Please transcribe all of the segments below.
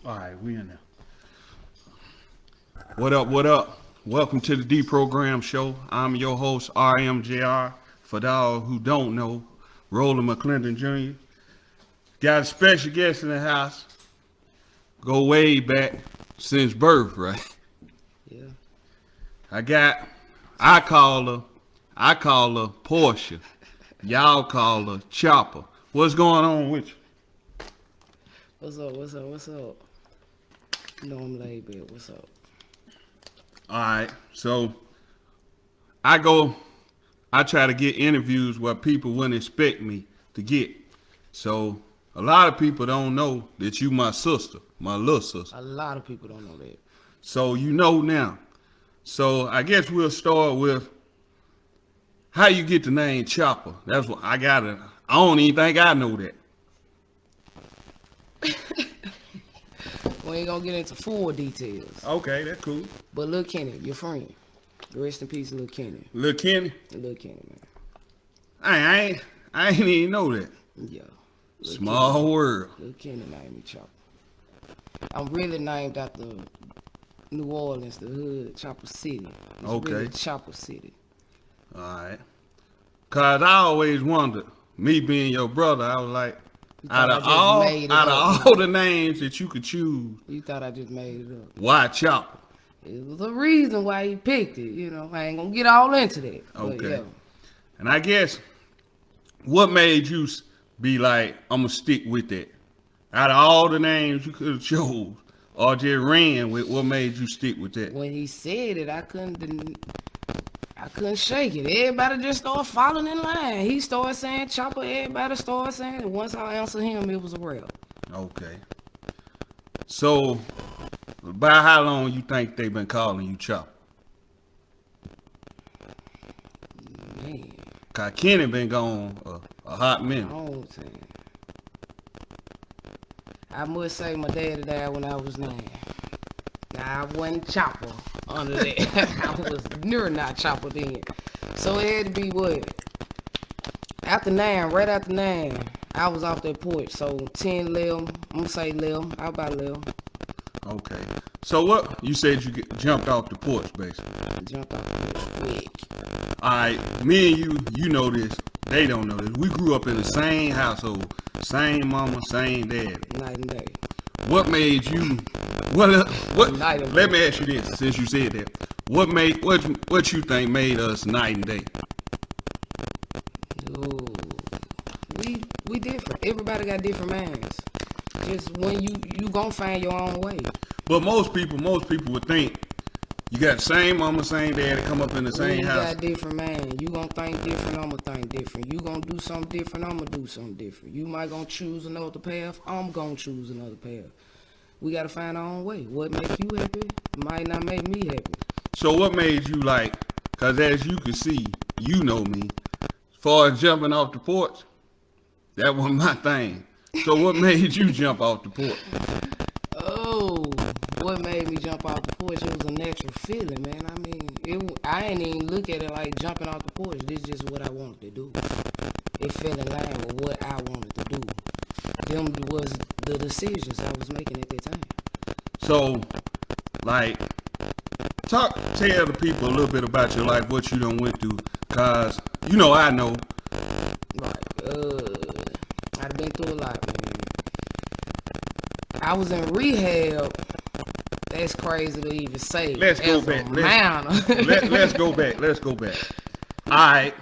All right, we in there. What up? What up? Welcome to the Deprogram show. I'm your host, RMJR. For those who don't know, Roland McClendon Jr. Got a special guest in the house. Go way back since birth, right? Yeah. I call her Portia. Y'all call her Chopper. What's going on with you? What's up? You know I'm laid back. What's up? All right, so I try to get interviews where people wouldn't expect me to get. So a lot of people don't know that you my sister, my little sister. A lot of people don't know that. So you know now. So I guess we'll start with how you get the name Chopper. That's what I gotta. I don't even think I know that. We ain't gonna get into full details. Okay, that's cool. But Lil Kenny, your friend. Rest in peace, Lil Kenny. Lil Kenny. Lil Kenny, man. I ain't even know that. Yeah. Lil Small Kenny. world. Lil Kenny named me Chopper. I'm really named after New Orleans, the hood, Chopper City. It's Okay. really Chopper City. All right. Cause I always wondered, me being your brother, I was like, out of all the names that you could choose, You thought I just made it up. why Chopper? It was a reason why he picked it, you know. I ain't gonna get all into that. But Okay. yeah. And I guess what made you be like, I'm gonna stick with that? Out of all the names you could have chose, or just ran with, what made you stick with that? When he said it, I couldn't shake it. Everybody just started falling in line. He started saying Chopper, everybody started saying it. Once I answered him, it was a rap. Okay. So, by how long you think they've been calling you Chopper? Man, Cause Kenny been gone a hot minute. long time. I must say my daddy died when I was 9. Now, I wasn't Chopper under that. I was near not Chopper then. So it had to be what? After 9, right after 9, I was off that porch. So 10 left, I'm going to say left. I about left. Okay. So what? You said you jumped off the porch, basically. Jumped off the porch quick. All right. Me and you know this. They don't know this. We grew up in the same household. Same mama, same daddy. Night and day. What made you? What? Night and Let day. me ask you this, since you said that. What you think made us night and day? Ooh. We different. Everybody got different minds. Just when you gonna find your own way. But most people would think you got the same mama, same daddy, come up in the same We house. got different minds. You gonna think different, I'm gonna think different. You gonna do something different, I'm gonna do something different. You might gonna choose another path, I'm gonna choose another path. We gotta find our own way. What make you happy might not make me happy. So what made you like? Cause as you can see, you know me. As far as jumping off the porch, that wasn't my thing. So what made you jump off the porch? Oh, what made me jump off the porch? It was a natural feeling, man. I mean, I ain't even look at it like jumping off the porch. This is just what I wanted to do. It fell in line with what I wanted to do. Them was the decisions I was making at that time. So, like, tell the people a little bit about your life, what you done went through, cause you know I know. I've been through a lot, man. I was in rehab. That's crazy to even say. Let's go back. Let's go back. Let's go back. All right.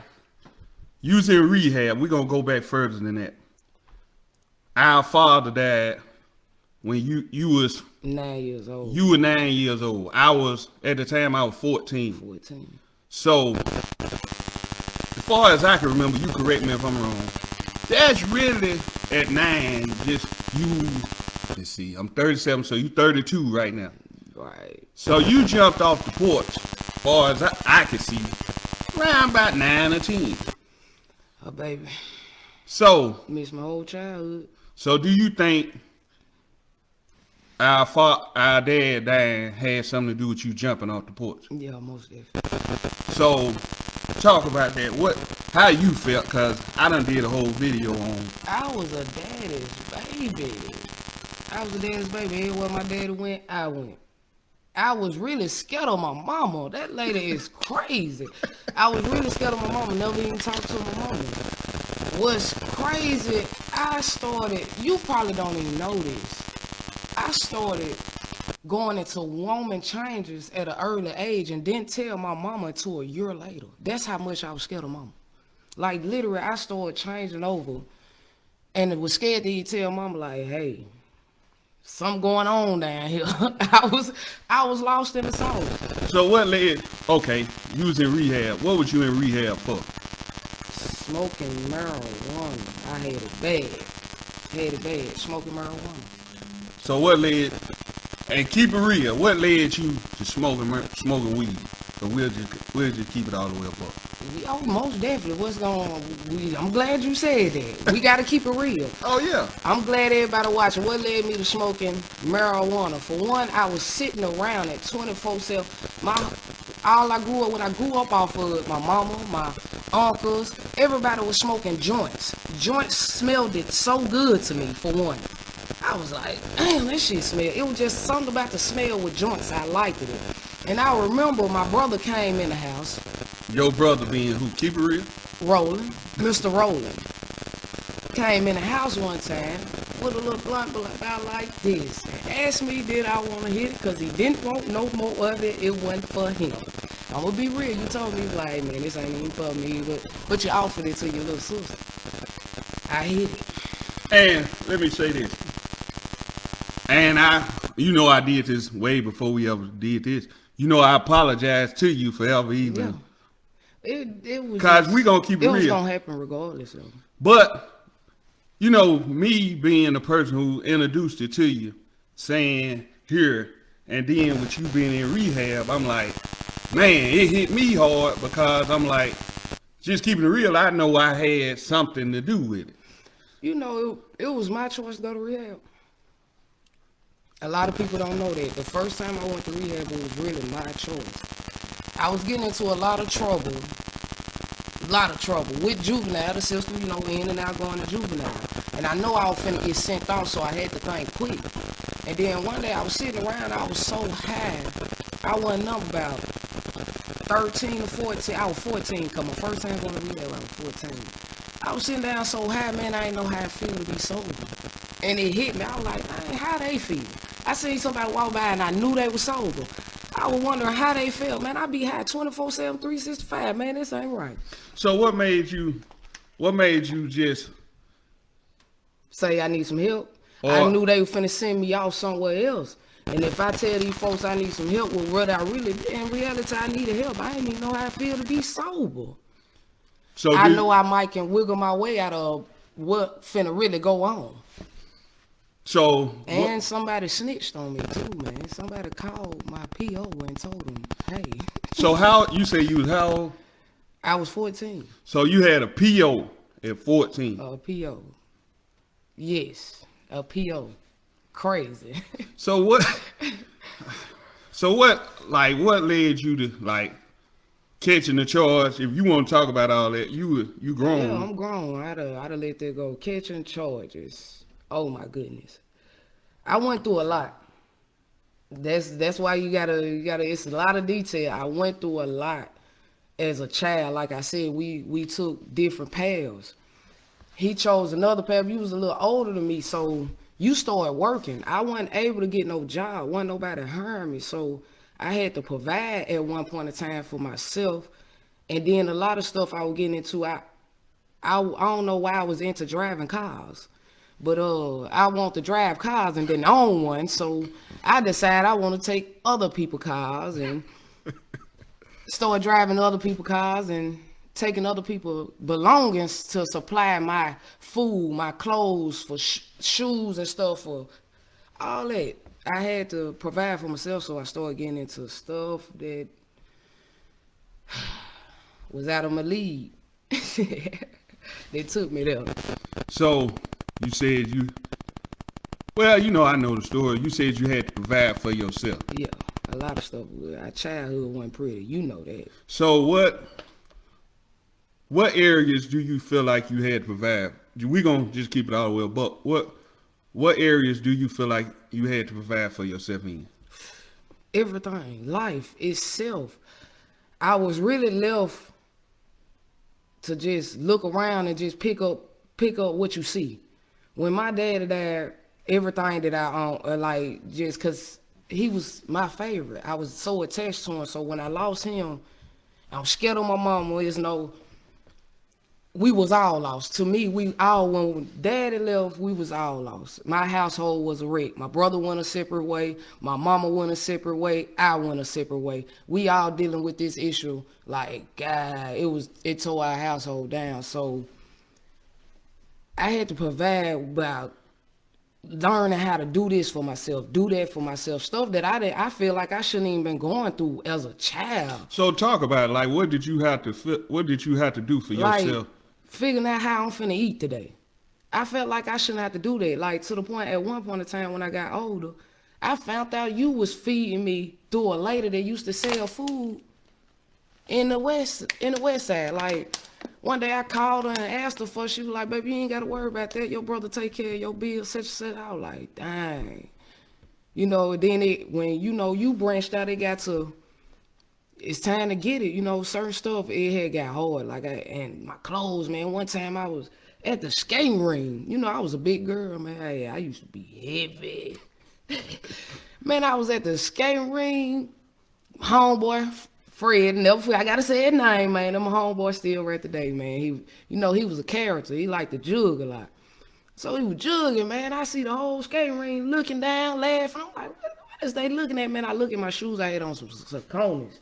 You was in rehab. We're going to go back further than that. Our father died when you was 9 years old. You were 9 years old. At the time I was 14. 14. So, as far as I can remember, you correct me if I'm wrong. That's really at 9, just you. Let's see, I'm 37, so you 32 right now. Right. So you jumped off the porch, as far as I could see, around about 9 or 10. Oh, baby. So, Missed my whole childhood. so do you think our dad dying had something to do with you jumping off the porch? Yeah, most definitely. So, talk about that. How you felt? Cause I done did a whole video on. I was a daddy's baby. I was a daddy's baby. Everywhere my daddy went, I went. I was really scared of my mama. That lady is crazy. I was really scared of my mama. Never even talked to my mama. What's crazy, I started, you probably don't even know this. I started going into woman changes at an early age and didn't tell my mama until a year later. That's how much I was scared of mama. Like literally, I started changing over and it was scared to even tell mama like, hey, something going on down here. I was lost in the sauce. So what led? Okay, you was in rehab. What was you in rehab for? Smoking marijuana. I had it bad. Had it bad. Smoking marijuana. So what led? And keep it real. What led you to smoking weed? So we'll just keep it all the way up. Oh, most definitely. What's going on? I'm glad you said that. We got to keep it real. Oh yeah. I'm glad everybody watching. What led me to smoking marijuana? For one, I was sitting around at 24/7. All I grew up, when I grew up off of my mama, my uncles, everybody was smoking joints. Joints smelled it so good to me, for one. I was like, damn, that shit smell. It was just something about the smell with joints. I liked it. And I remember my brother came in the house. Your brother being who? Keep it real. Roland, Mr. Roland. Came in the house one time with a little blunt about like this. And asked me did I want to hit it because he didn't want no more of it. It wasn't for him. I'm going to be real. You told me like, man, this ain't even for me. But you offered it to your little sister. I hit it. And let me say this. And I did this way before we ever did this. I apologize to you for ever even. Yeah. It was. Cause we gonna keep it real. It was gonna happen regardless of. But, me being the person who introduced it to you, saying here, and then with you being in rehab, I'm like, man, it hit me hard because I'm like, just keeping it real, I know I had something to do with it. It was my choice to go to rehab. A lot of people don't know that. The first time I went to rehab, it was really my choice. I was getting into a lot of trouble with juvenile, the system, in and out going to juvenile. And I know I was finna get sent off, so I had to think quick. And then one day I was sitting around, I was so high. I wasn't up about 13 or 14. I was 14 because my first time going to rehab, I was 14. I was sitting down so high, man, I didn't know how it feel to be sober. And it hit me. I was like, man, how they feel? I seen somebody walk by and I knew they were sober. I was wondering how they felt. Man, I be high 24/7, 365. Man, this ain't right. So what made you just say I need some help? I knew they were finna send me off somewhere else. And if I tell these folks I need some help with what I really, in reality, I needed help. I didn't even know how I feel to be sober. So I know I might can wiggle my way out of what finna really go on. So and somebody snitched on me too, man. Somebody called my PO and told him, hey. So how you say you was how old? I was 14. So you had a PO at 14. A PO. Yes, a PO. Crazy. So what led you to catching the charge? If you want to talk about all that, you grown. Yeah, I'm grown. I'd have let that go. Catching charges. Oh my goodness. I went through a lot. That's why you gotta it's a lot of detail. I went through a lot as a child. Like I said, we took different paths. He chose another path. He was a little older than me, so you started working. I wasn't able to get no job. Wasn't nobody hiring me. So I had to provide at one point in time for myself. And then a lot of stuff I was getting into, I don't know why I was into driving cars. But I want to drive cars and then own one, so I decided I want to take other people's cars and start driving other people's cars and taking other people's belongings to supply my food, my clothes, for shoes and stuff, for all that. I had to provide for myself, so I started getting into stuff that was out of my league. They took me there. So you said I know the story. You said you had to provide for yourself. Yeah, a lot of stuff. Our childhood wasn't pretty. You know that. So what areas do you feel like you had to provide? We gonna just keep it all the way, but what areas do you feel like you had to provide for yourself in? Everything, life itself. I was really left to just look around and just pick up what you see. When my dad died, everything that I own, like just cause he was my favorite. I was so attached to him. So when I lost him, I'm scared of my mama. There's no, we was all lost. To me, we all, when daddy left, we was all lost. My household was a wreck. My brother went a separate way. My mama went a separate way. I went a separate way. We all dealing with this issue. Like, God, it tore our household down. So I had to provide about learning how to do this for myself, do that for myself. Stuff that I feel like I shouldn't even been going through as a child. So talk about it. Like, what did you have to do for Like, yourself? figuring out how I'm finna eat today. I felt like I shouldn't have to do that. Like, to the point, at one point in time when I got older, I found out you was feeding me through a lady that used to sell food in the west side. Like, one day I called her and asked her for, she was like, baby, you ain't gotta worry about that. Your brother take care of your bills, such and such. I was like, dang. You know, then when you branched out, it got to, it's time to get it. You know, certain stuff, it had got hard. Like, and my clothes, man. One time I was at the skating ring. You know, I was a big girl, man. Hey, I used to be heavy. Man, I was at the skating ring. Homeboy, Fred, never forget. I gotta say his name, man. I'm a homeboy still right today, man. He was a character. He liked to jug a lot. So he was jugging, man. I see the whole skating ring looking down, laughing. I'm like, what is they looking at, man? I look at my shoes. I had on some Saucony's.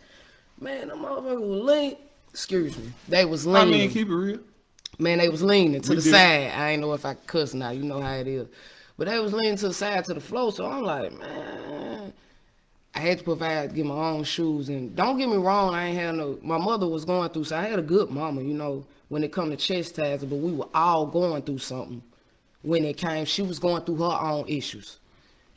Man, them motherfuckers was leaning. Excuse me. They was I leaning. mean, keep it real. Man, they was leaning to We the did. side. I ain't know if I could cuss now. You know how it is. But they was leaning to the side, to the floor. So I'm like, man, I had to get my own shoes. And don't get me wrong, I ain't had no, my mother was going through, so I had a good mama, you know, when it come to chastising, but we were all going through something when it came. She was going through her own issues.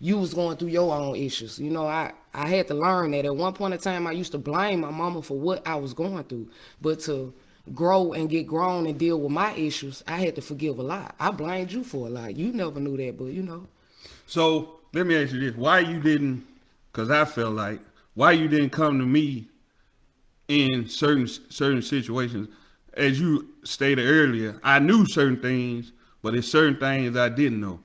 You was going through your own issues. You know, I had to learn that. At one point in time, I used to blame my mama for what I was going through. But to grow and get grown and deal with my issues, I had to forgive a lot. I blamed you for a lot. You never knew that, but you know. So let me ask you this: why you didn't? Because I felt like why you didn't come to me in certain situations. As you stated earlier, I knew certain things, but there's certain things I didn't know.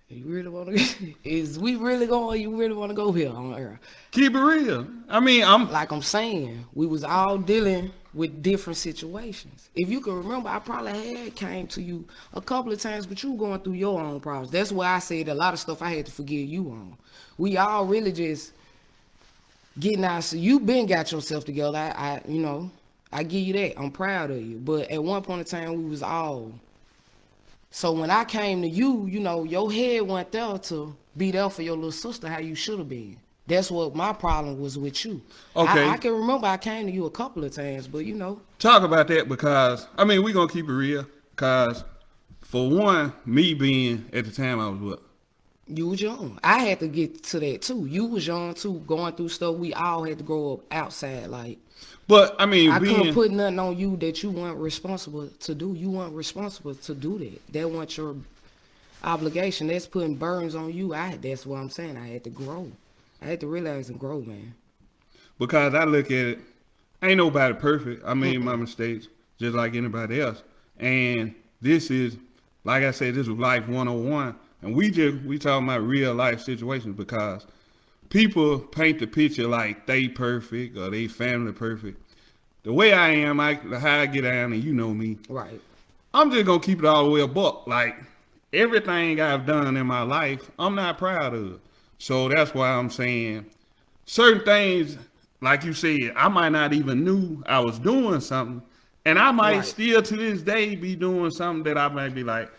You really want to? You really want to go here on Earth? Keep it real. I mean, Like I'm saying, we was all dealing with different situations. If you can remember, I probably had came to you a couple of times, but you going through your own problems. That's why I said a lot of stuff I had to forgive you on. We all really just getting out. So you been got yourself together. I give you that. I'm proud of you. But at one point in time, we was all. So when I came to you, you know, your head went there to be there for your little sister how you should have been. That's what my problem was with you. Okay. I can remember I came to you a couple of times, but you know. talk about that because I mean we're gonna keep it real. Because for one, me being at the time I was what? You was young. I had to get to that too. You was young too, going through stuff. We all had to grow up outside. Like, But I mean, I couldn't put nothing on you that you weren't responsible to do. You weren't responsible to do that. That wasn't your obligation. That's putting burdens on you. That's what I'm saying. I had to grow. I had to realize and grow, man. because I look at it, ain't nobody perfect. I made my mistakes just like anybody else. And this is, like I said, this was life 101. And we talking about real life situations because people paint the picture like they perfect or they family perfect. The way I am, how I get down, and you know me. Right. I'm just gonna keep it all the way a buck. Like everything I've done in my life, I'm not proud of. So that's why I'm saying certain things, like you said, I might not even knew I was doing something, and I might Right. still to this day be doing something that I might be like,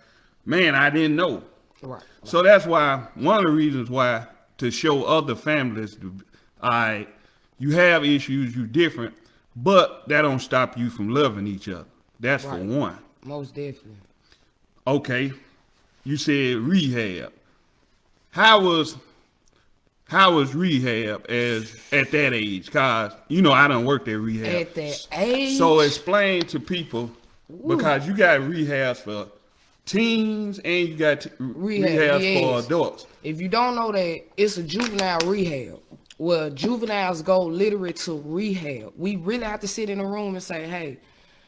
man, I didn't know. Right. So that's why one of the reasons why to show other families, you have issues, you different, but that don't stop you from loving each other. That's for Right. one. Most definitely. Okay, you said rehab. How was rehab as at that age? Cause you know I done worked at rehab. At that age. So explain to people because you got rehabs for teens and you got Rehab, rehabs for yes. adults. If you don't know that, it's a juvenile rehab. Well, juveniles go literally to rehab. We really have to sit in a room and say, hey,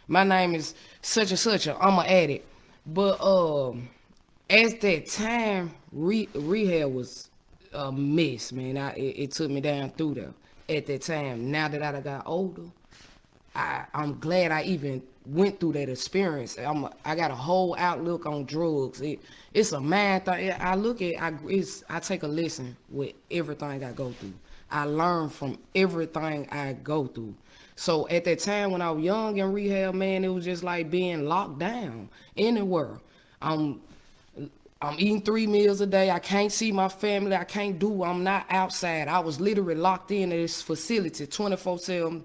my name is such and such, I'm an addict. But at that time, rehab was a mess, man. It took me down through there at that time. Now that I got older, I'm glad I even went through that experience. I got a whole outlook on drugs. It's a man thing. I take a lesson with everything I go through. I learn from everything I go through. So at that time when I was young in rehab, man, it was just like being locked down anywhere. I'm eating 3 meals a day. I can't see my family. I'm not outside. I was literally locked in this facility 24/7,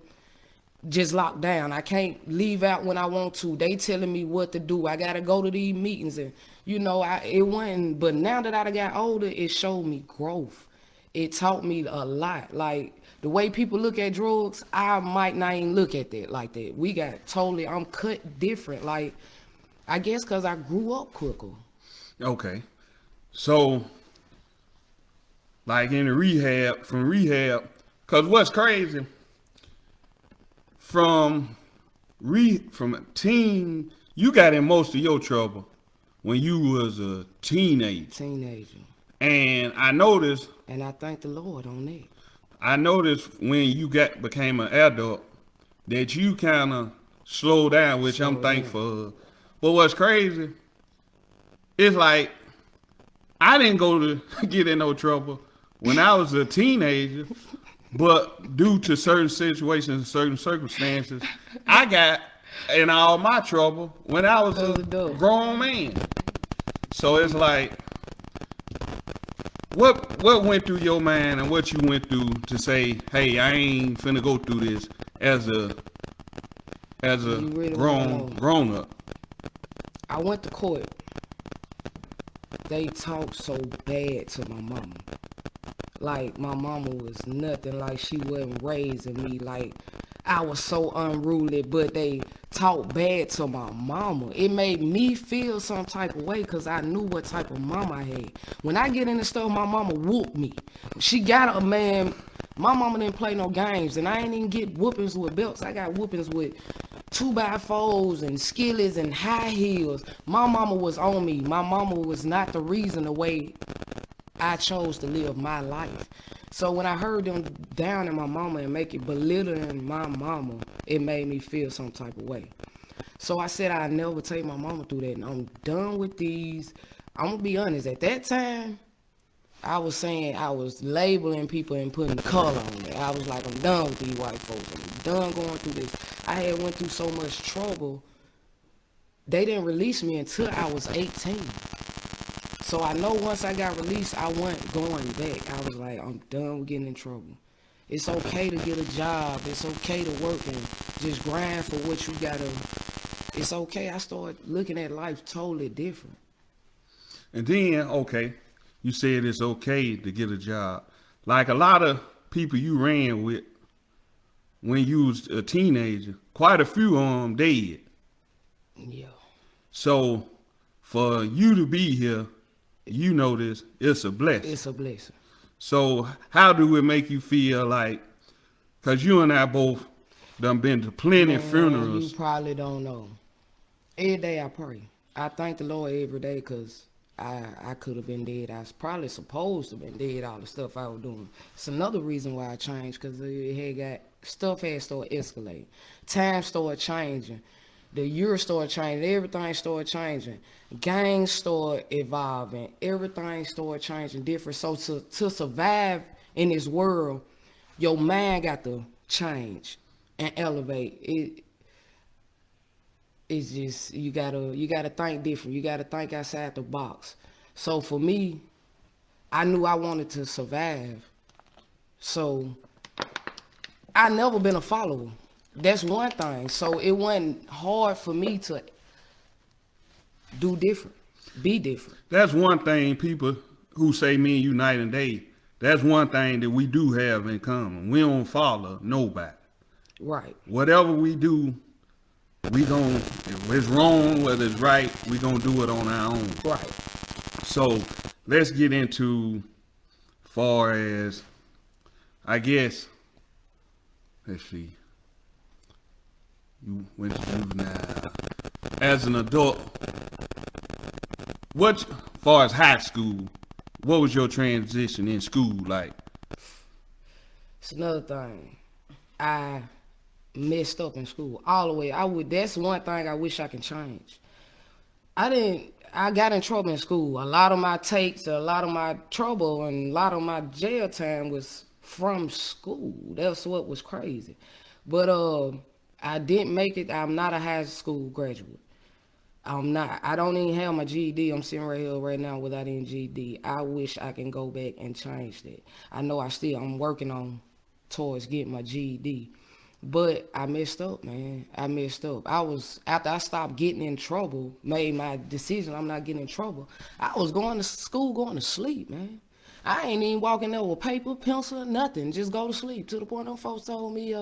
just locked down. I can't leave out when I want to. They telling me what to do. I gotta go to these meetings, and it wasn't. But now that I got older, it showed me growth. It taught me a lot. Like the way people look at drugs, I might not even look at that like that. I'm cut different. Like I guess because I grew up quicker. Okay. So, like in the from rehab, because what's crazy, from a teen, you got in most of your trouble when you was a teenager. And I noticed, and I thank the Lord on that. I noticed when you became an adult that you kind of slowed down, which I'm thankful of. But what's crazy, it's like I didn't go to get in no trouble when I was a teenager, but due to certain situations and certain circumstances, I got in all my trouble when I was a grown man. So it's like, what went through your mind and what you went through to say, hey, I ain't finna go through this as a really grown up? I went to court. They talked so bad to my mama. Like my mama was nothing. Like she wasn't raising me. Like I was so unruly, but they talked bad to my mama. It made me feel some type of way because I knew what type of mama I had. When I get in the store, my mama whooped me. She got a man. My mama didn't play no games, and I ain't even get whoopings with belts. I got whoopings with 2x4s and skillets and high heels. My mama was on me. My mama was not the reason the way I chose to live my life. So when I heard them down in my mama and make it belittling my mama, it made me feel some type of way. So I said I'd never take my mama through that, and I'm done with these. I'm gonna be honest, at that time, I was saying I was labeling people and putting color on it. I was like, I'm done with these white folks. I'm done going through this. I had went through so much trouble. They didn't release me until I was 18. So I know once I got released, I wasn't going back. I was like, I'm done with getting in trouble. It's okay to get a job. It's okay to work and just grind for what you gotta. It's okay. I started looking at life totally different. And then, okay, you said it's okay to get a job. Like a lot of people you ran with when you was a teenager, quite a few of them dead. Yeah. So for you to be here, you know this, it's a blessing. It's a blessing. So how do it make you feel like, because you and I both done been to plenty funerals. You probably don't know. Every day I pray. I thank the Lord every day because I could have been dead. I was probably supposed to have been dead, all the stuff I was doing. It's another reason why I changed, because stuff had started escalating. Time started changing. The year started changing. Everything started changing. Gangs started evolving. Everything started changing different. So to survive in this world, your mind got to change and elevate. It's just you gotta think different. You gotta think outside the box. So for me, I knew I wanted to survive. So I never been a follower. That's one thing. So it wasn't hard for me to do different, be different. That's one thing people who say me and you night and day, that's one thing that we do have in common. We don't follow nobody. Right. Whatever we do, if it's wrong, whether it's right, we gonna do it on our own. Right. So let's get into far as I guess. Let's see. You went to juvenile. As an adult, far as high school, what was your transition in school like? It's another thing. I messed up in school all the way. That's one thing I wish I can change. I got in trouble in school. A lot of my takes, a lot of my trouble, and a lot of my jail time was from school. That's what was crazy. But I didn't make it. I'm not a high school graduate. I'm not. I don't even have my GED. I'm sitting right here right now without any GED. I wish I can go back and change that. I know I'm working on towards getting my GED. But I messed up, man. I messed up. After I stopped getting in trouble, made my decision I'm not getting in trouble, I was going to school, going to sleep, man. I ain't even walking there with paper, pencil, nothing. Just go to sleep. To the point them folks told me,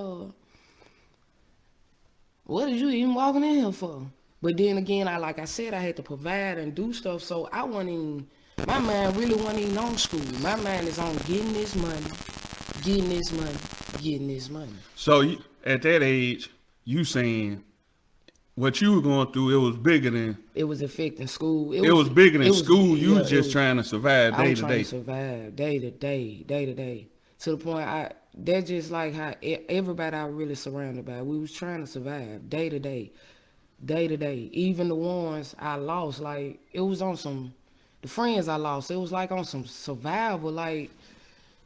what did you even walking in here for? But then again, like I said, I had to provide and do stuff, so I wasn't even, my mind really wasn't even on school. My mind is on getting this money, getting this money, getting this money. So at that age, you saying what you were going through, it was bigger than. It was affecting school. It was bigger than school. You was just trying to survive day to day. I was trying to survive day to day. To the point that's just like how everybody I really surrounded by. We was trying to survive day to day. Even the ones I lost, like it was on some. The friends I lost, it was like on some survival. Like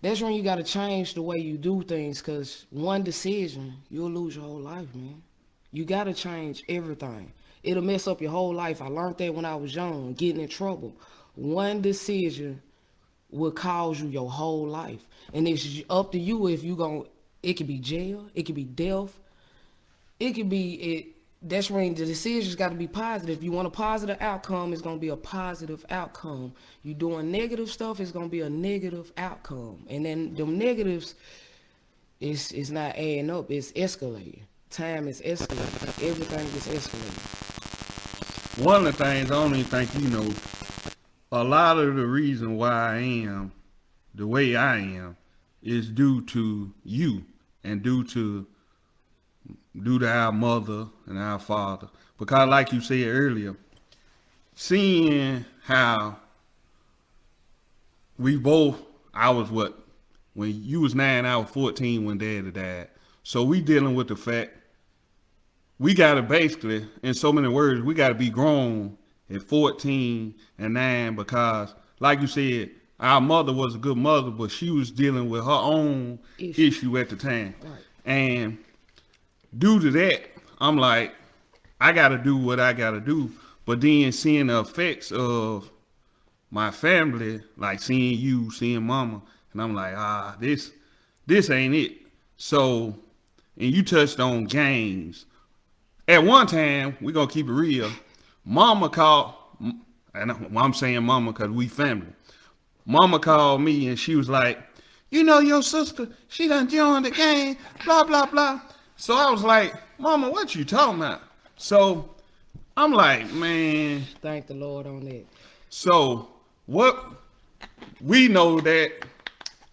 that's when you got to change the way you do things, cause one decision you'll lose your whole life, man. You got to change everything. It'll mess up your whole life. I learned that when I was young, getting in trouble. One decision will cause you your whole life. And it's up to you if you it could be jail, it could be death, it could be, that's when the decisions got to be positive. If you want a positive outcome, it's going to be a positive outcome. You doing negative stuff, it's going to be a negative outcome. And then them negatives, it's not adding up, it's escalating. Time is escalating. Everything is escalating. One of the things I don't even think you know, a lot of the reason why I am the way I am is due to you and due to our mother and our father. Because like you said earlier, seeing how I was when you was 9, I was 14 when Daddy died. So we dealing with the fact we gotta basically, in so many words, we gotta be grown at 14 and 9 because, like you said, our mother was a good mother, but she was dealing with her own issue at the time. Right. And due to that, I'm like, I gotta do what I gotta do. But then seeing the effects of my family, like seeing you, seeing mama, and I'm like, this ain't it. So, and you touched on games. At one time, we're gonna keep it real. Mama called, and I'm saying mama because we family. Mama called me and she was like, you know your sister, she done joined the game, blah, blah, blah. So I was like, Mama, what you talking about? So I'm like, man. Thank the Lord on that. So what we know that,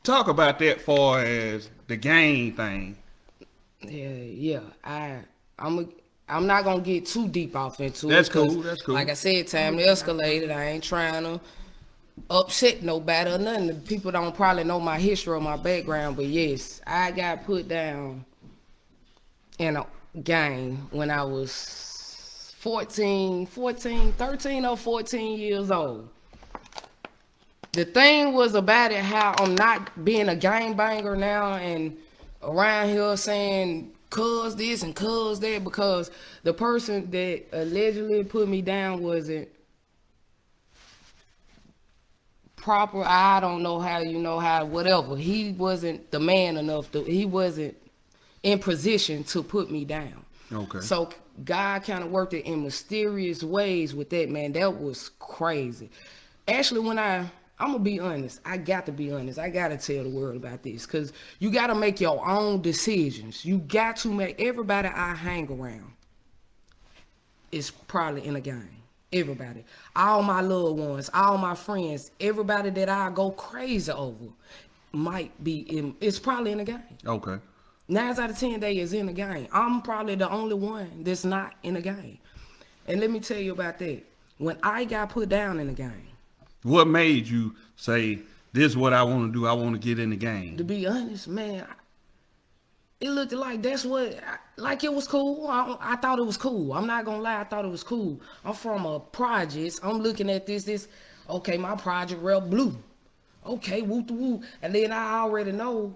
talk about that far as the game thing. Yeah. I'm not gonna get too deep off into That's it. cool. That's cool. Like I said, time to escalate it. I ain't trying to upset nobody or nothing. People don't probably know my history or my background, but yes, I got put down in a gang when I was 13 or 14 years old. The thing was about it how I'm not being a gangbanger now and around here saying cuz this and cuz that, because the person that allegedly put me down wasn't proper. I don't know how, whatever. He wasn't the man enough he wasn't in position to put me down. Okay. So God kind of worked it in mysterious ways with that, man. That was crazy. Actually, when I'm gonna be honest. I got to be honest. I got to tell the world about this, because you got to make your own decisions. You got to make, everybody I hang around, is probably in a gang. Everybody, all my loved ones, all my friends, everybody that I go crazy over might be in. It's probably in a gang. Okay. 9 out of 10 they is in a gang. I'm probably the only one that's not in a gang. And let me tell you about that. When I got put down in the gang, What made you say, this is what I want to do? I want to get in the to game. be honest, man, it looked like that's what, like it was cool. I thought it was cool. I'm not gonna lie, I thought it was cool. I'm from a project. I'm looking at this. Okay, my project real blue. Okay, woo woo. And then I already know,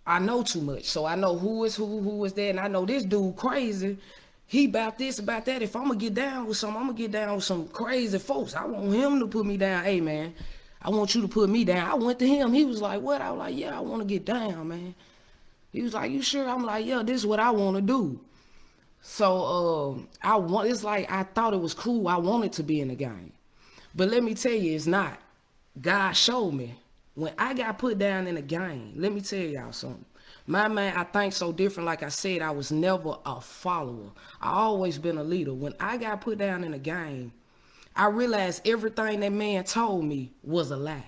I know too much. So I know who is that, and I know this dude crazy. He about this, about that. If I'm gonna get down with some, I'm gonna get down with some crazy folks. I want him to put me down. Hey man, I want you to put me down. I went to him. He was like, what? I was like, yeah, I want to get down, man. He was like, you sure? I'm like, yeah, this is what I want to do. So it's like I thought it was cool. I wanted to be in the game. But let me tell you, it's not. God showed me. When I got put down in the game, let me tell y'all something. My man, I think so different. Like I said, I was never a follower. I always been a leader. When I got put down in the game, I realized everything that man told me was a lie.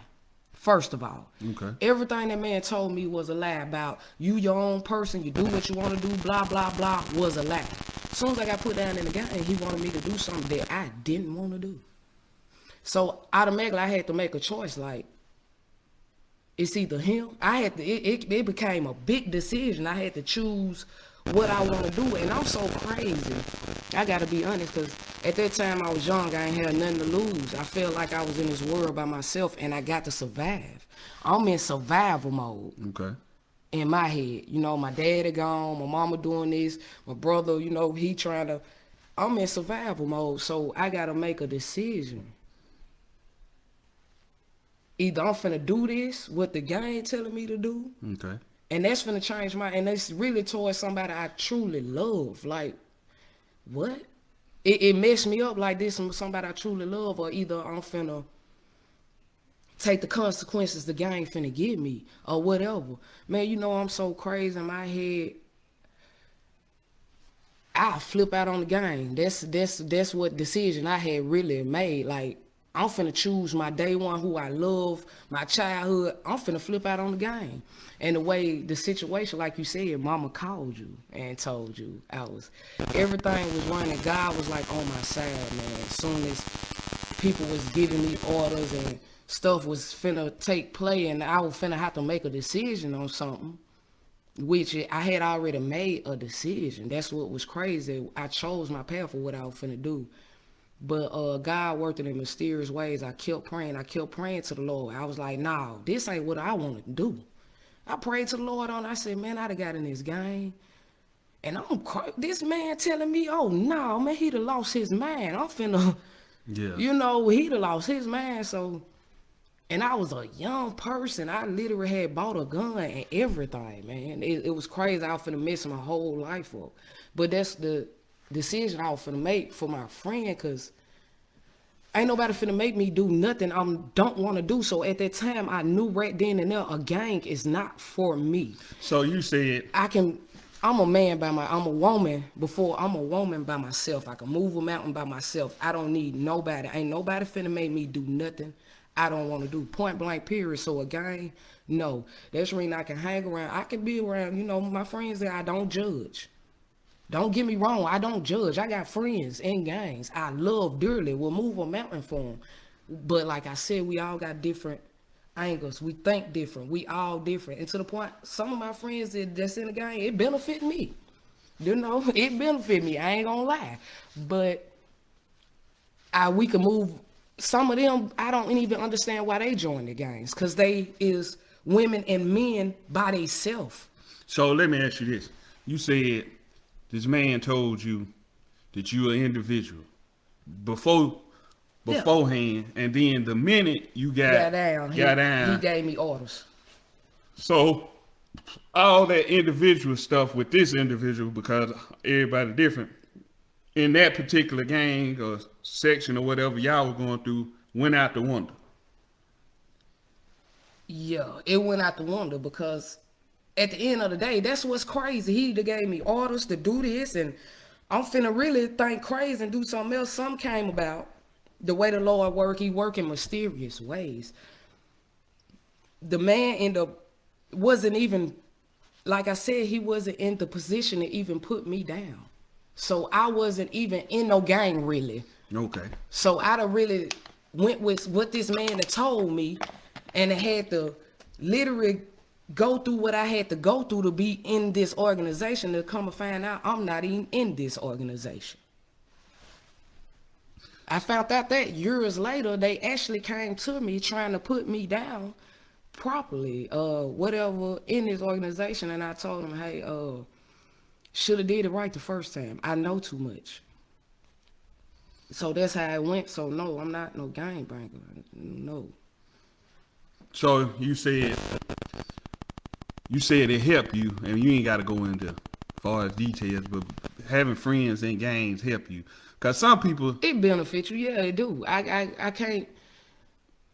First of all, Okay. everything that man told me was a lie about you, your own person, you do what you want to do, blah, blah, blah, was a lie. As soon as I got put down in the game, he wanted me to do something that I didn't want to do. So automatically, I had to make a choice. Like, it's either him. I had to. It became a big decision. I had to choose what I want to do, and I'm so crazy. I gotta be honest, cause at that time I was young. I ain't had nothing to lose. I felt like I was in this world by myself, and I got to survive. I'm in survival mode. Okay. In my head, you know, my daddy gone, my mama doing this, my brother, you know, he trying to. I'm in survival mode, so I gotta make a decision. Either I'm finna do this, what the game telling me to do, Okay. and that's finna change my, and that's really towards somebody I truly love. Like, what? It messed me up like this with somebody I truly love, or either I'm finna take the consequences the game finna give me, or whatever. Man, you know I'm so crazy in my head. I flip out on the game. That's what decision I had really made. Like, I'm finna choose my day one, who I love, my childhood. I'm finna flip out on the game. And the way the situation, like you said, mama called you and told you everything was running. God was like on my side, man. As soon as people was giving me orders and stuff was finna take play and I was finna have to make a decision on something, which I had already made a decision. That's what was crazy. I chose my path for what I was finna do. But God worked in mysterious ways. I kept praying. I kept praying to the Lord. I was like, no, this ain't what I want to do. I prayed to the Lord on. I said, man, I done got in this game. And this man telling me, oh, no, man, he done lost his mind. I'm finna, Yeah. you know, he done lost his mind. So, and I was a young person. I literally had bought a gun and everything, man. It was crazy. I was finna mess my whole life up. But that's the decision I was finna make for my friend, because ain't nobody finna make me do nothing I don't want to do. So at that time, I knew right then and there, a gang is not for me. So you said, I'm a man I'm a woman by myself. I can move a mountain by myself. I don't need nobody. Ain't nobody finna make me do nothing I don't want to do. Point blank, period. So a gang, no. That's the reason I can hang around. I can be around, you know, my friends that I don't judge. Don't get me wrong, I don't judge. I got friends in gangs I love dearly. We'll move a mountain for them. But like I said, we all got different angles. We think different. We all different. And to the point, some of my friends that's in the gang, it benefit me. You know, it benefit me. I ain't gonna lie. But we can move. Some of them, I don't even understand why they join the gangs. Because they is women and men by themselves. so let me ask you this. You said this man told you that you an individual beforehand, and then the minute you got down, He gave me orders. So all that individual stuff with this individual, because everybody different, in that particular gang or section or whatever y'all were going through, went out the window. Yeah, it went out the window, because at the end of the day, that's what's crazy. He gave me orders to do this, and I'm finna really think crazy and do something else. Something came about. The way the Lord work, he work in mysterious ways. The man wasn't even, like I said, he wasn't in the position to even put me down. So I wasn't even in no gang really. Okay. So I done really went with what this man had told me, and I had to literally go through what I had to go through to be in this organization, to come and find out I'm not even in this organization. I found out that years later, they actually came to me trying to put me down properly, whatever, in this organization, and I told them, hey, should have did it right the first time. I know too much. So that's how it went. So no, I'm not no gangbanger. No. So you said it helped you, and you ain't got to go into far as details, but having friends in gangs help you. Cause some people, it benefits you, yeah, it do. I can't.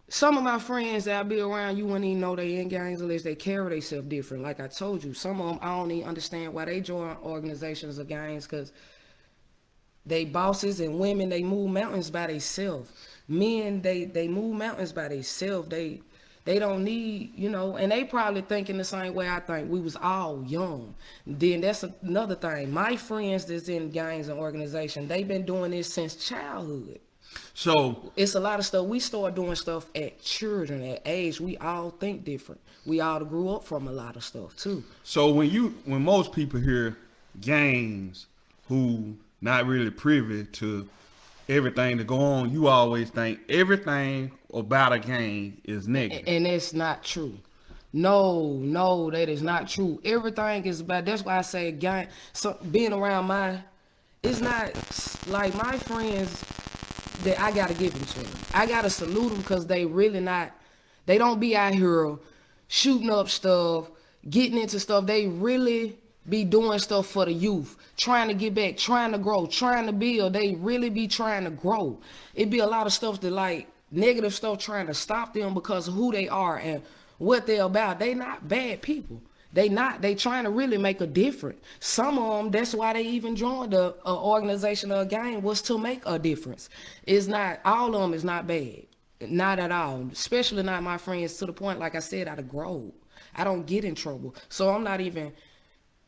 Some of my friends that I be around, you wouldn't even know they in gangs unless they carry themselves different. Like I told you, some of them I don't even understand why they join organizations or gangs, cause they bosses and women, they move mountains by themselves. Men, they move mountains by themselves. They don't need, and they probably thinking the same way I think. We was all young. Then that's another thing. My friends that's in gangs and organizations, they've been doing this since childhood. so It's a lot of stuff. We start doing stuff at children, at age. We all think different. We all grew up from a lot of stuff too. So when most people hear gangs, who not really privy to everything that go on, you always think everything about a gang is negative. And that's not true. No, that is not true. Everything is bad. That's why I say gang. So being around it's not like my friends that I gotta give them to them. I gotta salute them because they really not. They don't be out here shooting up stuff, getting into stuff. They really be doing stuff for the youth, trying to get back, trying to grow, trying to build. They really be trying to grow. It be a lot of stuff that like negative stuff trying to stop them because of who they are and what they're about. They not bad people. They trying to really make a difference. Some of them, that's why they even joined a organization or a gang, was to make a difference. It's not, all of them is not bad. Not at all. Especially not my friends, to the point, like I said, I'd grow. I don't get in trouble. So I'm not even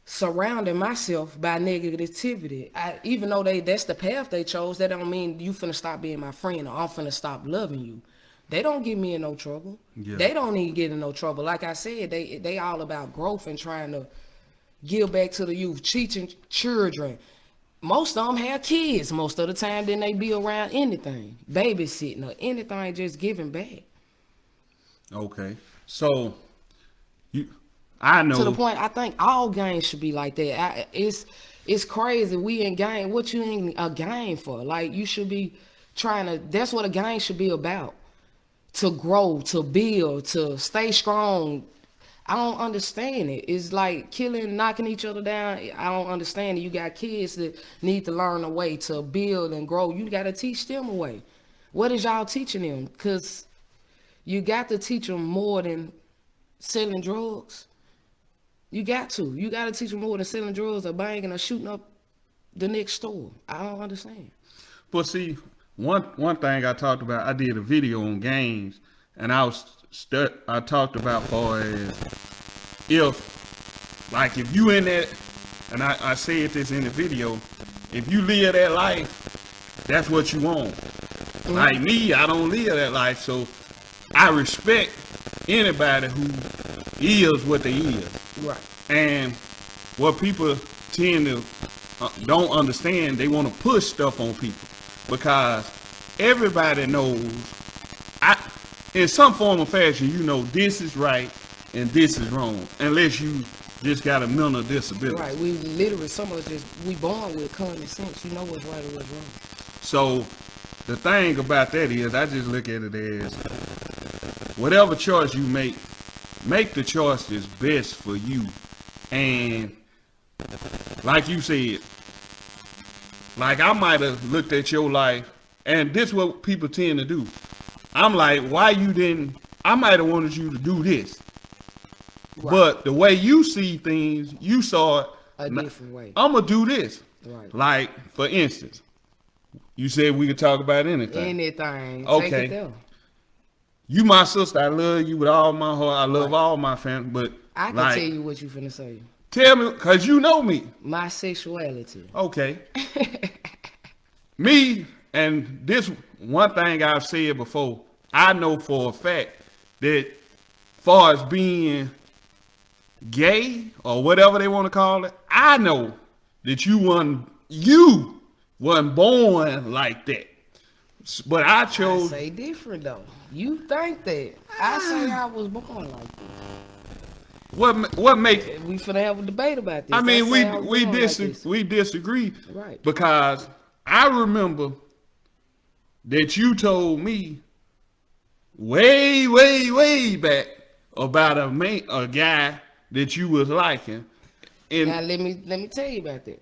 surrounding myself by negativity. Even though that's the path they chose, that don't mean you finna stop being my friend or I'm finna stop loving you. They don't get me in no trouble. Yeah. They don't even get in no trouble. Like I said, they all about growth and trying to give back to the youth, teaching children. Most of them have kids most of the time, then they be around anything, babysitting or anything, just giving back. Okay. So I know. To the point, I think all gangs should be like that. It's crazy. We in gang. What you in a gang for? Like, you should be trying to. That's what a gang should be about. To grow, to build, to stay strong. I don't understand it. It's like killing, knocking each other down. I don't understand it. You got kids that need to learn a way to build and grow. You got to teach them a way. What is y'all teaching them? Because you got to teach them more than selling drugs. You got to teach them more than selling drugs or banging or shooting up the next store. I don't understand. But see, one thing I talked about, I did a video on gangs, and I talked about far as if you in that, and I said this in the video, if you live that life, that's what you want. Mm-hmm. Like me, I don't live that life, so I respect anybody who is what they is. Right. And what people tend to don't understand, they want to push stuff on people because everybody knows, in some form or fashion, this is right and this is wrong, unless you just got a mental disability. Right. We literally, some of us we born with common sense. You know what's right or what's wrong. So the thing about that is, I just look at it as whatever choice you make the choice that's best for you. And like you said, like I might have looked at your life, and this is what people tend to do. I'm like, why you didn't, I might have wanted you to do this. Right. But the way you see things, you saw it a different way. I'm going to do this. Right. Like, for instance, you said we could talk about anything. Anything. Okay. Take it there. You my sister. I love you with all my heart. I love Right. all my family. But I can like, tell you what you finna say. tell me, cause you know me. My sexuality. Okay. Me, and this one thing I've said before, I know for a fact that far as being gay or whatever they want to call it, I know that you wasn't born like that. But I I chose. say different though. You think that. I say I was born like this. What make? We finna have a debate about this. I mean, say I was born like this. we disagree, Right. because I remember that you told me way back about a guy that you was liking, and Now let me tell you about that.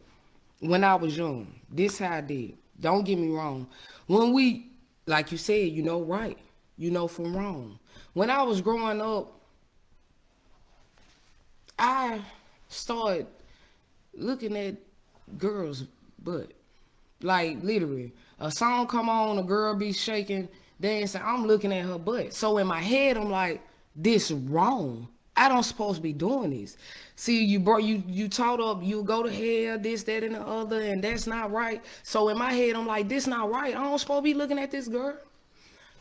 When I was young, this how I did. Don't get me wrong. When we, like you said, you know right, you know from wrong. When I was growing up, I started looking at girls' butt. Like literally, a song come on, a girl be shaking, dancing. I'm looking at her butt. So in my head, I'm like, this wrong. I don't supposed to be doing this. See, you taught up, you go to hell, this, that, and the other, and that's not right. So in my head, I'm like, this not right. I don't supposed to be looking at this girl.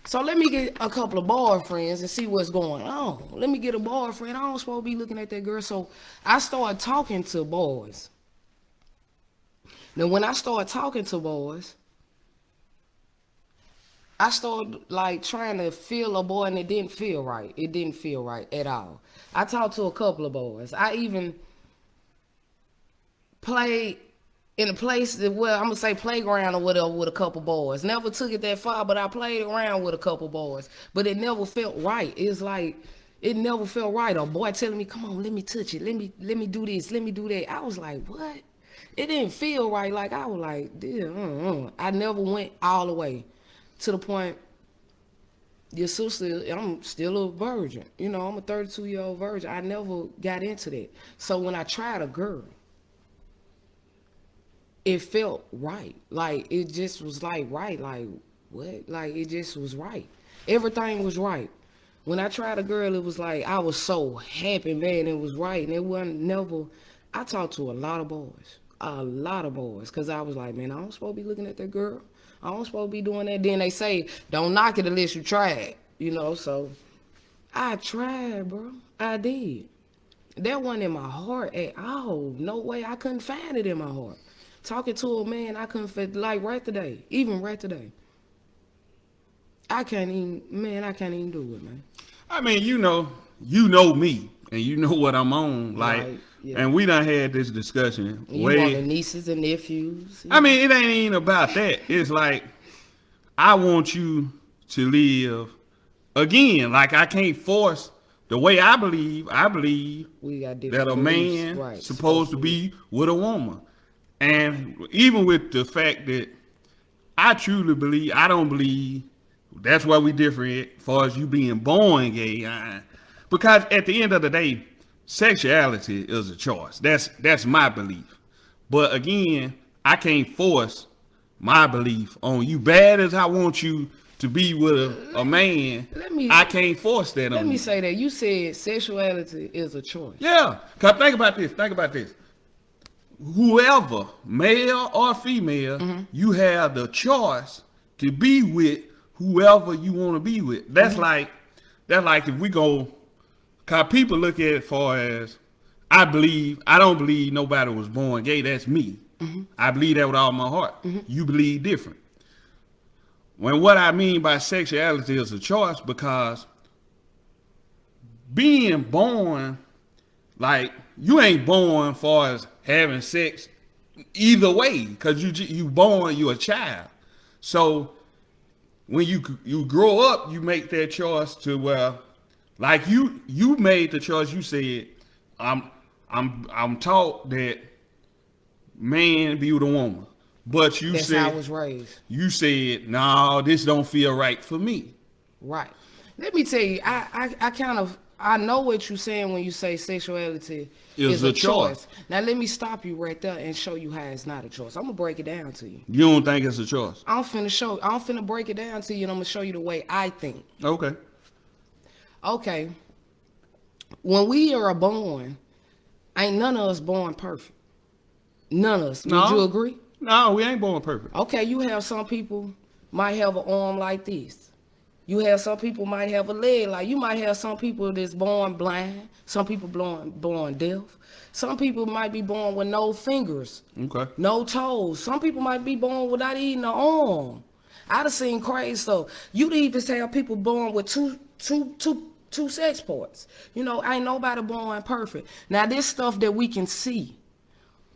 So let me get a couple of boyfriends and see what's going on. Let me get a boyfriend. I don't supposed to be looking at that girl. So I started talking to boys. Now when I started talking to boys, I started like trying to feel a boy, and it didn't feel right. It didn't feel right at all. I talked to a couple of boys. I even played in a place that, well, I'm gonna say playground or whatever with a couple boys. Never took it that far, but I played around with a couple boys. But it never felt right. It's like it never felt right. A boy telling me, "Come on, let me touch it. Let me do this. Let me do that." I was like, "What?" It didn't feel right. Like I was like, "Damn." I never went all the way to the point. Your sister, I'm still a virgin. You know, I'm a 32-year-old virgin. I never got into that. So when I tried a girl, it felt right. Like it just was like right. Like what? Like it just was right. Everything was right. When I tried a girl, it was like I was so happy, man. It was right, and it wasn't never. I talked to a lot of boys, cause I was like, man, I don't supposed to be looking at that girl. I don't supposed to be doing that. Then they say, don't knock it unless you try it. You know, so I tried, bro. I did. That wasn't in my heart at all. No way. I couldn't find it in my heart. Talking to a man, I couldn't fit, like right today. Even right today. I can't even do it, man. I mean, you know me, and you know what I'm on, like, Right, yeah. and we done had this discussion. You want the nieces and nephews. I mean, it ain't even about that. It's like I want you to live again. Like I can't force the way I believe. I believe We got different that a beliefs, man right, supposed to be with a woman, and even with the fact that I truly believe, I don't believe. That's why we different as far as you being born gay. Because at the end of the day, sexuality is a choice. That's my belief. But again, I can't force my belief on you. Bad as I want you to be with a man, I can't force that on you. Let me say that. You said sexuality is a choice. Yeah. Because think about this. Whoever, male or female, you have the choice to be with whoever you want to be with. That's like if we go, cause people look at it far as I don't believe nobody was born gay. That's me. I believe that with all my heart. You believe different. When what I mean by sexuality is a choice, because being born, like you ain't born far as having sex either way, cause you born, you a child. So when you grow up, you make that choice to like you made the choice. You said, I'm taught that man be with a woman, but That's how I was raised. You said, no, this don't feel right for me. Right. Let me tell you, I kind of I know what you're saying when you say sexuality Is is a a choice. choice. Now let me stop you right there and show you how it's not a choice. I'm gonna break it down to you. You don't think it's a choice? I'm finna break it down to you, and I'm gonna show you the way I think. Okay. Okay. When we are born, ain't none of us born perfect. None of us. Would No. you agree? No, we ain't born perfect. Okay, you have some people might have an arm like this. You have some people might have a leg like you might have some people that's born blind. Some people born deaf. Some people might be born with no fingers, Okay. no toes. Some people might be born without even an arm. I done seen crazy stuff. You even have people born with two sex parts. You know, ain't nobody born perfect. Now this stuff that we can see,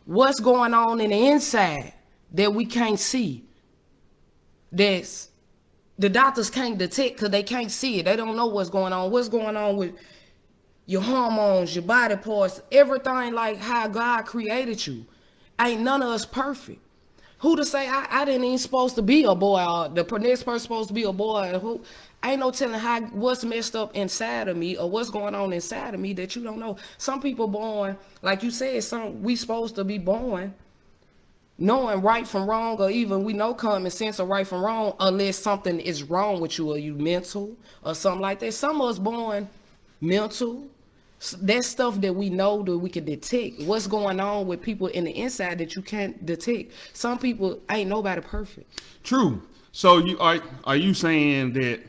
what's going on in the inside that we can't see, that's the doctors can't detect because they can't see it. They don't know what's going on. What's going on with your hormones, your body parts, everything like how God created you. Ain't none of us perfect. Who to say I didn't even supposed to be a boy, or the next person supposed to be a boy? Who ain't no telling how what's messed up inside of me or what's going on inside of me that you don't know. Some people born, like you said, we supposed to be born knowing right from wrong, or even we know common sense of right from wrong, unless something is wrong with you, or you mental or something like that. Some of us born mental. That's stuff that we know that we can detect. What's going on with people in the inside that you can't detect. Some people ain't nobody perfect. True. So you are you saying that,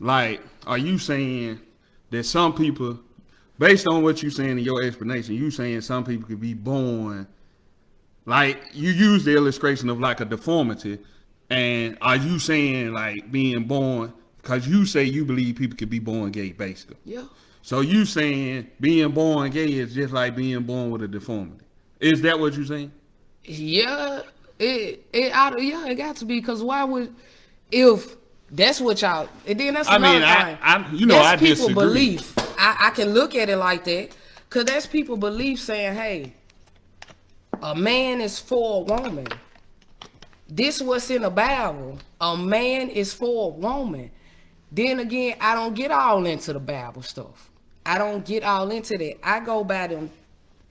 like, are you saying that some people, based on what you saying in your explanation, you saying some people could be born, like you use the illustration of like a deformity, and are you saying like being born, because you say you believe people could be born gay, basically. Yeah. So you saying being born gay is just like being born with a deformity. Is that what you saying? Yeah. It got to be, because why would, if that's what y'all, and then that's another thing. I people disagree. belief. I can look at it like that, because that's people belief saying, hey, a man is for a woman. This what's in the Bible. A man is for a woman. Then again, I don't get all into the Bible stuff. I don't get all into that. I go by them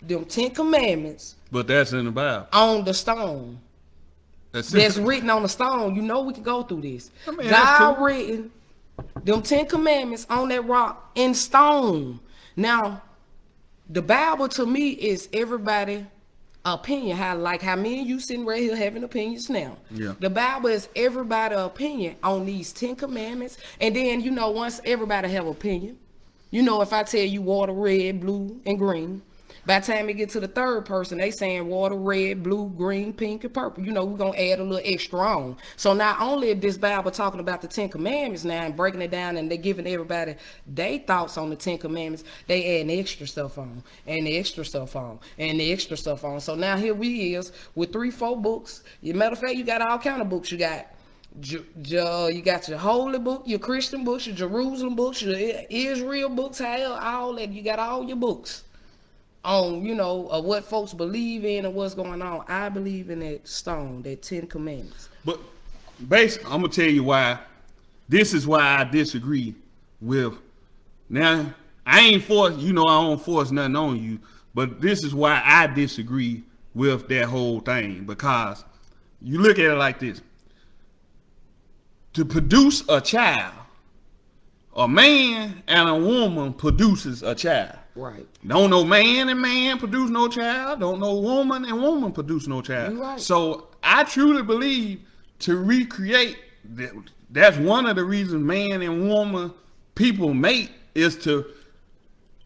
10 commandments. But that's in the Bible. On the stone. That's Written on the stone. You know we can go through this. I mean, that's God cool. written them 10 commandments on that rock in stone. Now, the Bible to me is everybody opinion. How me and you sitting right here having opinions now. Yeah. The Bible is everybody opinion on these 10 commandments. And then, once everybody have opinion, if I tell you water red, blue, and green, by the time we get to the third person, they saying water red, blue, green, pink, and purple. We're going to add a little extra on. So not only is this Bible talking about the 10 commandments now and breaking it down, and they're giving everybody their thoughts on the 10 commandments, they adding extra stuff on, and the extra stuff on, and the extra stuff on. So now here we is with 3-4 books. As a matter of fact, you got all kind of books. You got your holy book, your Christian books, your Jerusalem books, your Israel books, all that. You got all your books on, of what folks believe in and what's going on. I believe in that stone, that 10 commandments. But basically, I'm gonna tell you why. This is why I disagree with. Now, I ain't force. I don't force nothing on you. But this is why I disagree with that whole thing, because you look at it like this. To produce a child, a man and a woman produces a child. Right. Don't no man and man produce no child. Don't no woman and woman produce no child. You're right. So I truly believe to recreate, that's one of the reasons man and woman people mate, is to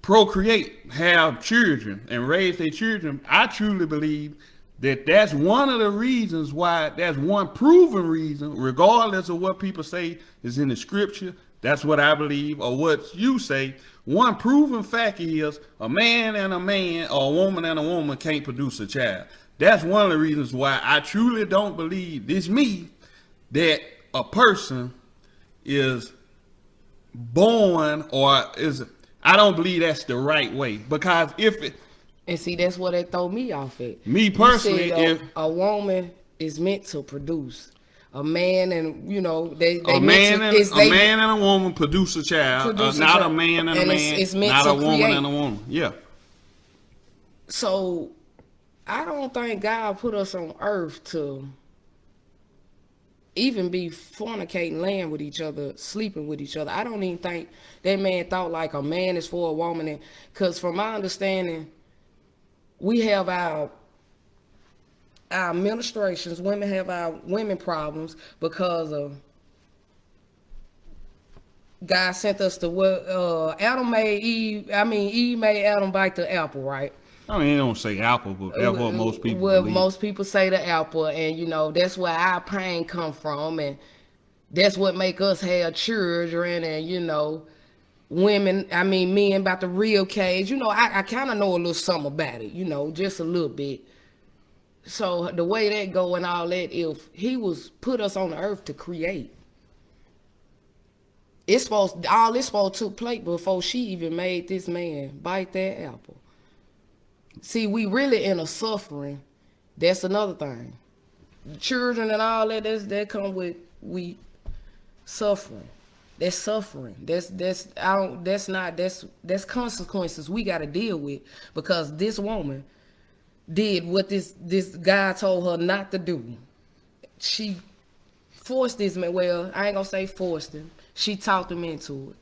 procreate, have children, and raise their children. I truly believe that that's one of the reasons why, that's one proven reason, regardless of what people say is in the scripture. That's what I believe, or what you say. One proven fact is a man and a man, or a woman and a woman can't produce a child. That's one of the reasons why I truly don't believe, this me, that a person is born, or is, I don't believe that's the right way. Because if it, and see, that's what they throw me off at. Me personally, you said a woman is meant to produce. a man and they A meant man to, and a man and a woman produce a child, not a man and a man, it's meant not to a woman create. and a woman. Yeah. So I don't think God put us on earth to even be fornicating, laying with each other, sleeping with each other. I don't even think that man thought like a man is for a woman. Because from my understanding, we have our menstruations. Women have our women problems because of God sent us to what Adam made Eve. I mean, Eve made Adam bite the apple, right? I mean, they don't say apple, but that's what most people Well, believe. most people say the apple, and that's where our pain come from, and that's what make us have children, and women. I mean, men about the real cage. I kind of know a little something about it. Just a little bit. So the way that go and all that, if he was put us on the earth to create, all this supposed to took place before she even made this man bite that apple. See, we really in a suffering. That's another thing. Children and all that come with we suffering. That's suffering. That's consequences we got to deal with because this woman did what this guy told her not to do. She forced this man. Well, I ain't gonna say forced him. She talked him into it.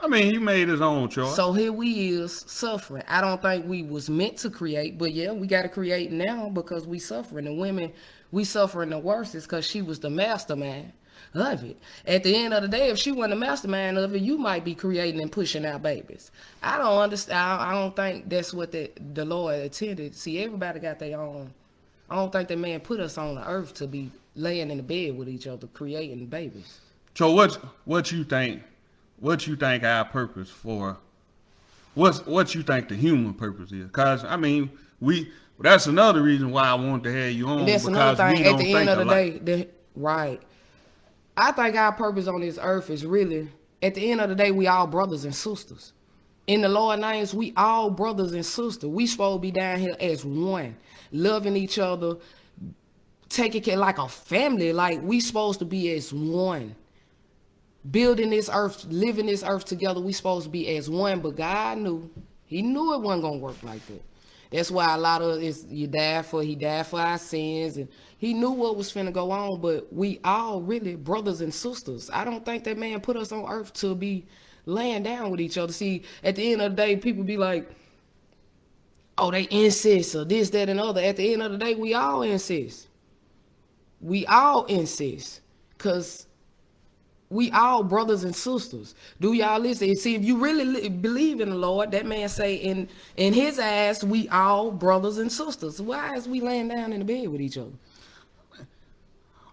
I mean, he made his own choice. So here we is suffering. I don't think we was meant to create, but yeah, we got to create now because we suffering. The women, we suffering the worst is because she was the mastermind of it. At the end of the day, if she wasn't the mastermind of it, you might be creating and pushing out babies. I don't understand. I don't think that's what the Lord intended. See, everybody got their own. I don't think that man put us on the earth to be laying in the bed with each other, creating babies. So what you think? What you think our purpose for? What you think the human purpose is? Cause I mean, that's another reason why I wanted to have you on. And that's because another thing. we At don't the end think of the alike. day, right. I think our purpose on this earth is really, at the end of the day, we all brothers and sisters. In the Lord's names, we all brothers and sisters. We supposed to be down here as one, loving each other, taking care like a family. Like we supposed to be as one. Building this earth, living this earth together, we supposed to be as one, but God knew. He knew it wasn't gonna work like that. That's why a lot of he died for our sins, and he knew what was finna go on, but we all really brothers and sisters. I don't think that man put us on earth to be laying down with each other. See, at the end of the day, people be like, oh, they incest or this, that, and other. At the end of the day, we all incest. We all incest. Cause we all brothers and sisters. Do y'all listen? See, if you really believe in the Lord, that man say in his eyes, we all brothers and sisters. Why is we laying down in the bed with each other?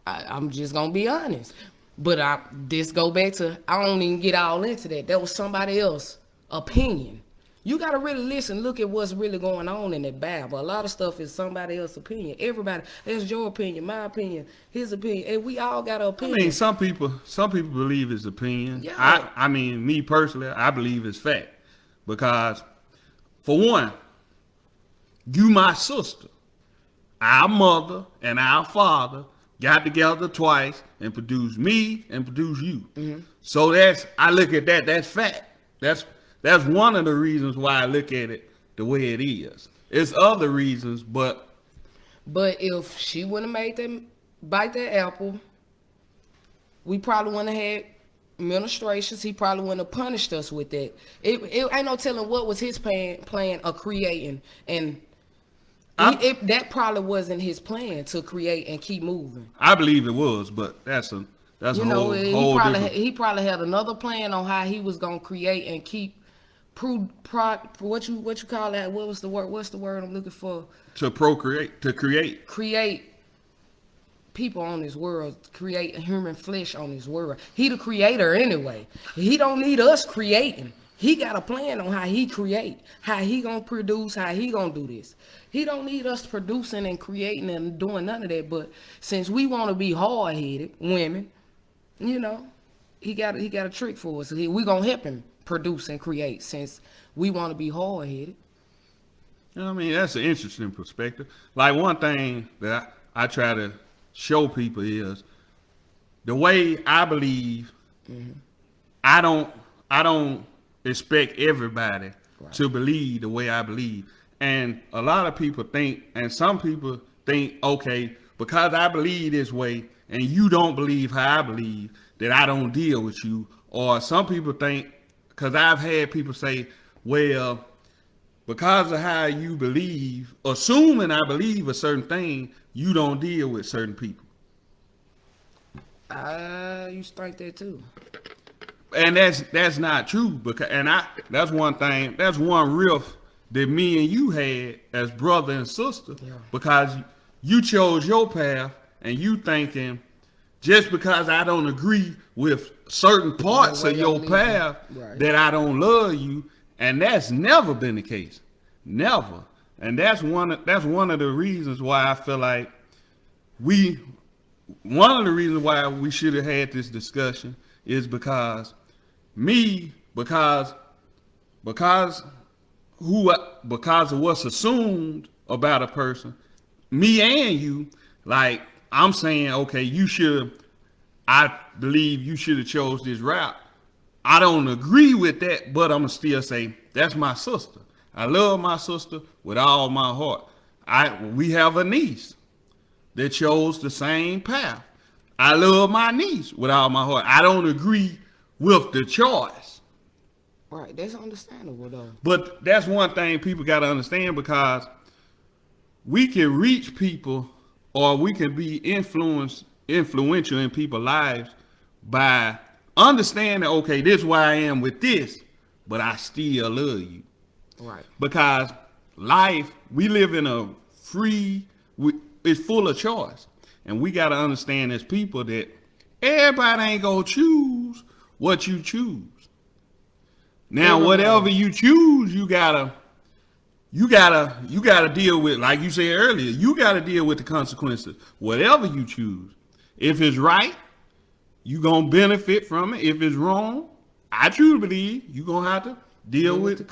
I'm just gonna be honest. But this go back to, I don't even get all into that. That was somebody else's opinion. You gotta really listen, look at what's really going on in that Bible. A lot of stuff is somebody else's opinion. Everybody, that's your opinion, my opinion, his opinion, and we all got an opinion. I mean, some people believe it's opinion. Yeah. I mean, me personally, I believe it's fact. Because, for one, you my sister. Our mother and our father got together twice and produced me and produced you. Mm-hmm. So I look at that's fact. That's one of the reasons why I look at it the way it is. It's other reasons, but if she wouldn't have made them bite that apple, we probably wouldn't have had ministrations. He probably wouldn't have punished us with that. It ain't no telling what was his plan of creating, and that probably wasn't his plan to create and keep moving. I believe it was, but that's a whole different. He probably had another plan on how he was gonna create and keep what you call that? What was the word? What's the word I'm looking for? To procreate, to create. Create people on this world, create human flesh on this world. He the creator anyway. He don't need us creating. He got a plan on how he create, how he gonna produce, how he gonna do this. He don't need us producing and creating and doing none of that. But since we want to be hard-headed women, he got a trick for us. We gonna help him produce and create since we want to be hard-headed. I mean, that's an interesting perspective. Like one thing that I try to show people is the way I believe, I don't expect everybody to believe the way I believe. And a lot of people think, and some people think, okay, because I believe this way and you don't believe how I believe, that I don't deal with you. Or some people think, because I've had people say, well, because of how you believe, assuming I believe a certain thing, you don't deal with certain people. I used to think that too. And that's not true, because that's one riff that me and you had as brother and sister, because you chose your path and you thinking just because I don't agree with certain parts of your path that I don't love you, and that's never been the case, never. And that's one of the reasons why I feel like one of the reasons why we should have had this discussion is because of what's assumed about a person, me and you, like I'm saying, okay, I believe you should have chose this route. I don't agree with that, but I'm gonna still say that's my sister. I love my sister with all my heart. We have a niece that chose the same path. I love my niece with all my heart. I don't agree with the choice. Right, that's understandable though. But that's one thing people got to understand, because we can reach people, or we can be influential in people's lives by understanding, okay, this is where I am with this, but I still love you. Right. Because life, we live in a it's full of choice. And we got to understand as people that everybody ain't going to choose what you choose. Now, whatever you choose, you gotta deal with, like you said earlier, you gotta deal with the consequences. Whatever you choose. If it's right, you gonna benefit from it. If it's wrong, I truly believe you gonna have to deal with it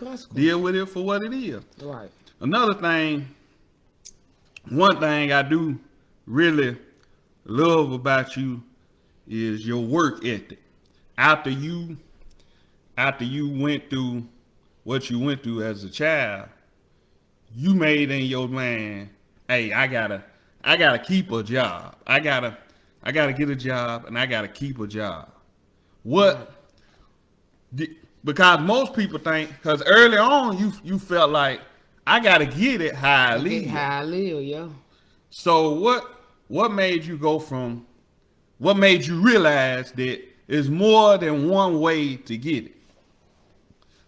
for what it is. Right. Another thing, one thing I do really love about you is your work ethic. After you went through what you went through as a child, you made in your mind, hey, I gotta keep a job. I gotta get a job, and I gotta keep a job. Because most people think, because early on you felt like, I gotta get it how I live. How I live, yeah. So what made you realize that there's more than one way to get it?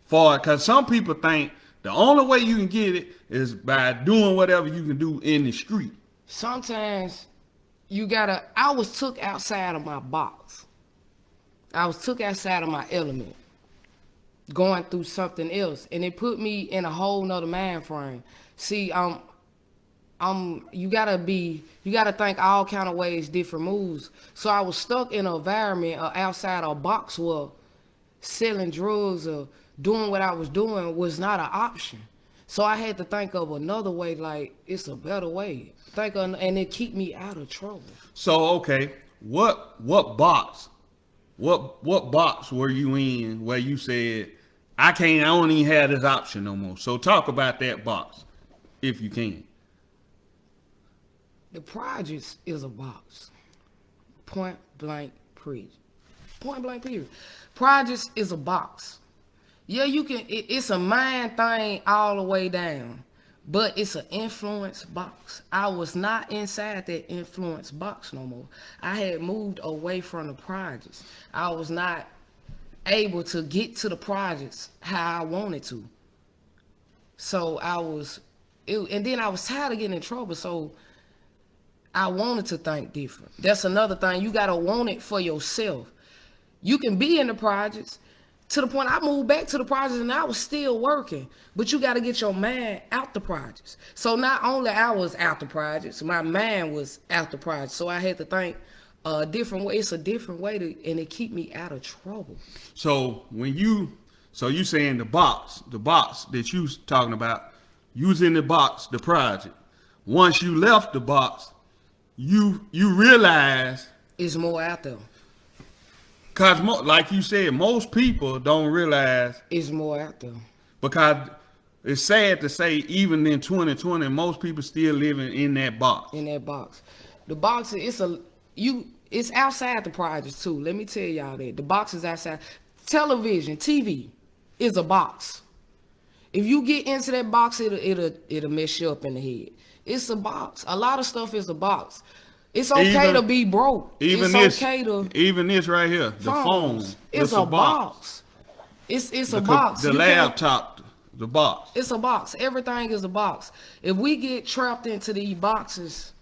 Because some people think the only way you can get it is by doing whatever you can do in the street. Sometimes I was took outside of my box. I was took outside of my element, going through something else, and it put me in a whole nother mind frame. See, you gotta think all kind of ways, different moves. So I was stuck in an environment outside a box where selling drugs or doing what I was doing was not an option. So I had to think of another way, like it's a better way. And it keep me out of trouble. So okay, what box were you in where you said, I don't even have this option no more? So talk about that box, if you can. The projects is a box. Point blank period. Projects is a box. Yeah, you can. It's a mind thing all the way down, but it's an influence box. I was not inside that influence box no more. I had moved away from the projects. I was not able to get to the projects how I wanted to. So and then I was tired of getting in trouble. So I wanted to think different. That's another thing. You gotta want it for yourself. You can be in the projects. To the point I moved back to the projects and I was still working. But you got to get your mind out the projects. So not only I was out the projects, my mind was out the projects. So I had to think a different way. It's a different way and it keep me out of trouble. So you saying the box that you was talking about, you was in the box, the project. Once you left the box, you realized it's more out there. Cause like you said, most people don't realize, It's more out there. because it's sad to say, even in 2020, most people still living in that box. In that box. The box it's outside the projects too. Let me tell y'all that. The box is outside. Television, TV is a box. If you get into that box, it'll mess you up in the head. It's a box. A lot of stuff is a box. It's okay to be broke. Even it's okay to even this right here, the phone. It's a box. It's a box. The laptop, the box. It's a box. Everything is a box. If we get trapped into these boxes,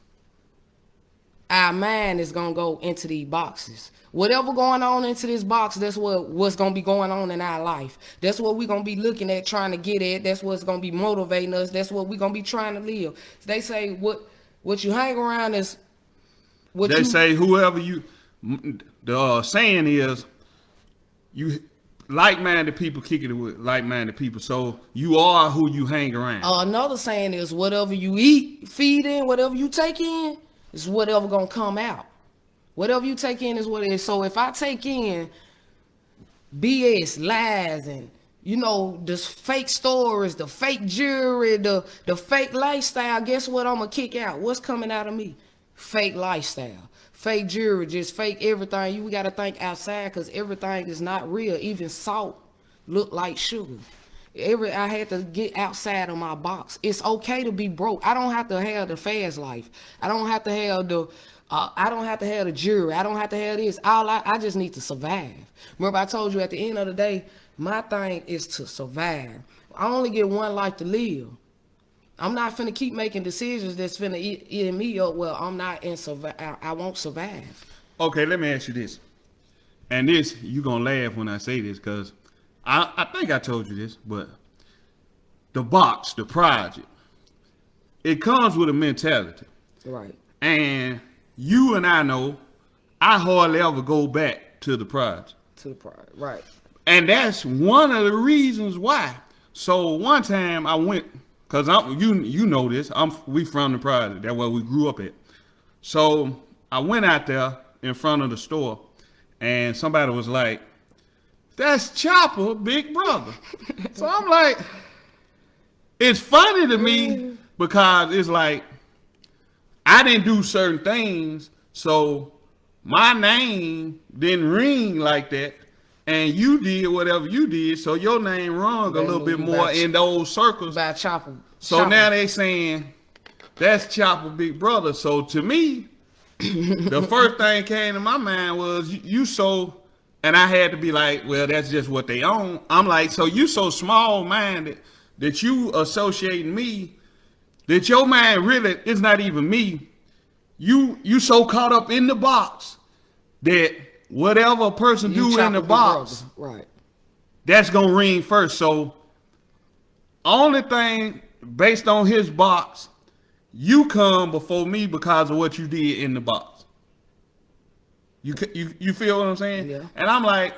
our mind is gonna go into these boxes. Whatever going on into this box, that's what's gonna be going on in our life. That's what we're gonna be looking at, trying to get at. That's what's gonna be motivating us. That's what we're gonna be trying to live. They say what you hang around is what They say whoever you, the saying is, you like-minded people kicking it with like-minded people. So you are who you hang around. Another saying is whatever you eat, feed in, whatever you take in, is whatever gonna come out. Whatever you take in is what it is. So if I take in BS, lies, and the fake stories, the fake jewelry, the fake lifestyle, guess what I'm gonna kick out? What's coming out of me? Fake lifestyle, fake jewelry, just fake everything. We gotta think outside, because everything is not real. Even salt look like sugar. I had to get outside of my box. It's okay to be broke. I don't have to have the fast life. I don't have to have the jewelry. I don't have to have this. I just need to survive. Remember, I told you at the end of the day, my thing is to survive. I only get one life to live. I'm not finna keep making decisions that's finna eat me up. Well, I'm not in survive. I won't survive. Okay, let me ask you this. And this, you gonna laugh when I say this, because I think I told you this, but the box, the project, it comes with a mentality. Right. And you and I know, I hardly ever go back to the project. Right. And that's one of the reasons why. So one time I went, cause you know this, we from the project. That's where we grew up at. So I went out there in front of the store, and somebody was like, "That's Chopper, big brother." So I'm like, it's funny to me because it's like, I didn't do certain things, so my name didn't ring like that, and you did whatever you did, so your name rung a little bit more in those circles. By Chopper. So now they saying, that's Chopper, big brother. So to me, the first thing came to my mind was, you so, and I had to be like, well, that's just what they own. I'm like, so you so small-minded that you associating me, that your mind really is not even me. You so caught up in the box that whatever a person do in the box, right, that's gonna ring first. So only thing based on his box, you come before me because of what you did in the box. You feel what I'm saying? Yeah. And I'm like,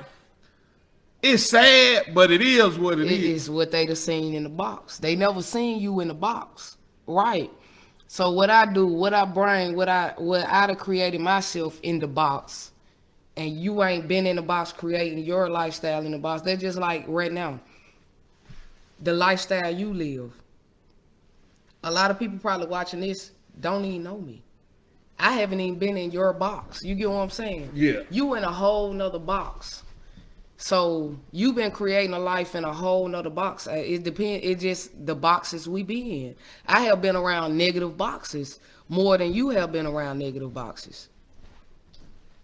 it's sad, but it is what it is. It is what they done seen in the box. They never seen you in the box. Right. So what I do, what I bring, what I done created myself in the box, and you ain't been in the box creating your lifestyle in the box. They're just like right now, the lifestyle you live. A lot of people probably watching this don't even know me. I haven't even been in your box. You get what I'm saying? Yeah. You in a whole nother box. So you've been creating a life in a whole nother box. It depends. It just the boxes we be in. I have been around negative boxes more than you have been around negative boxes.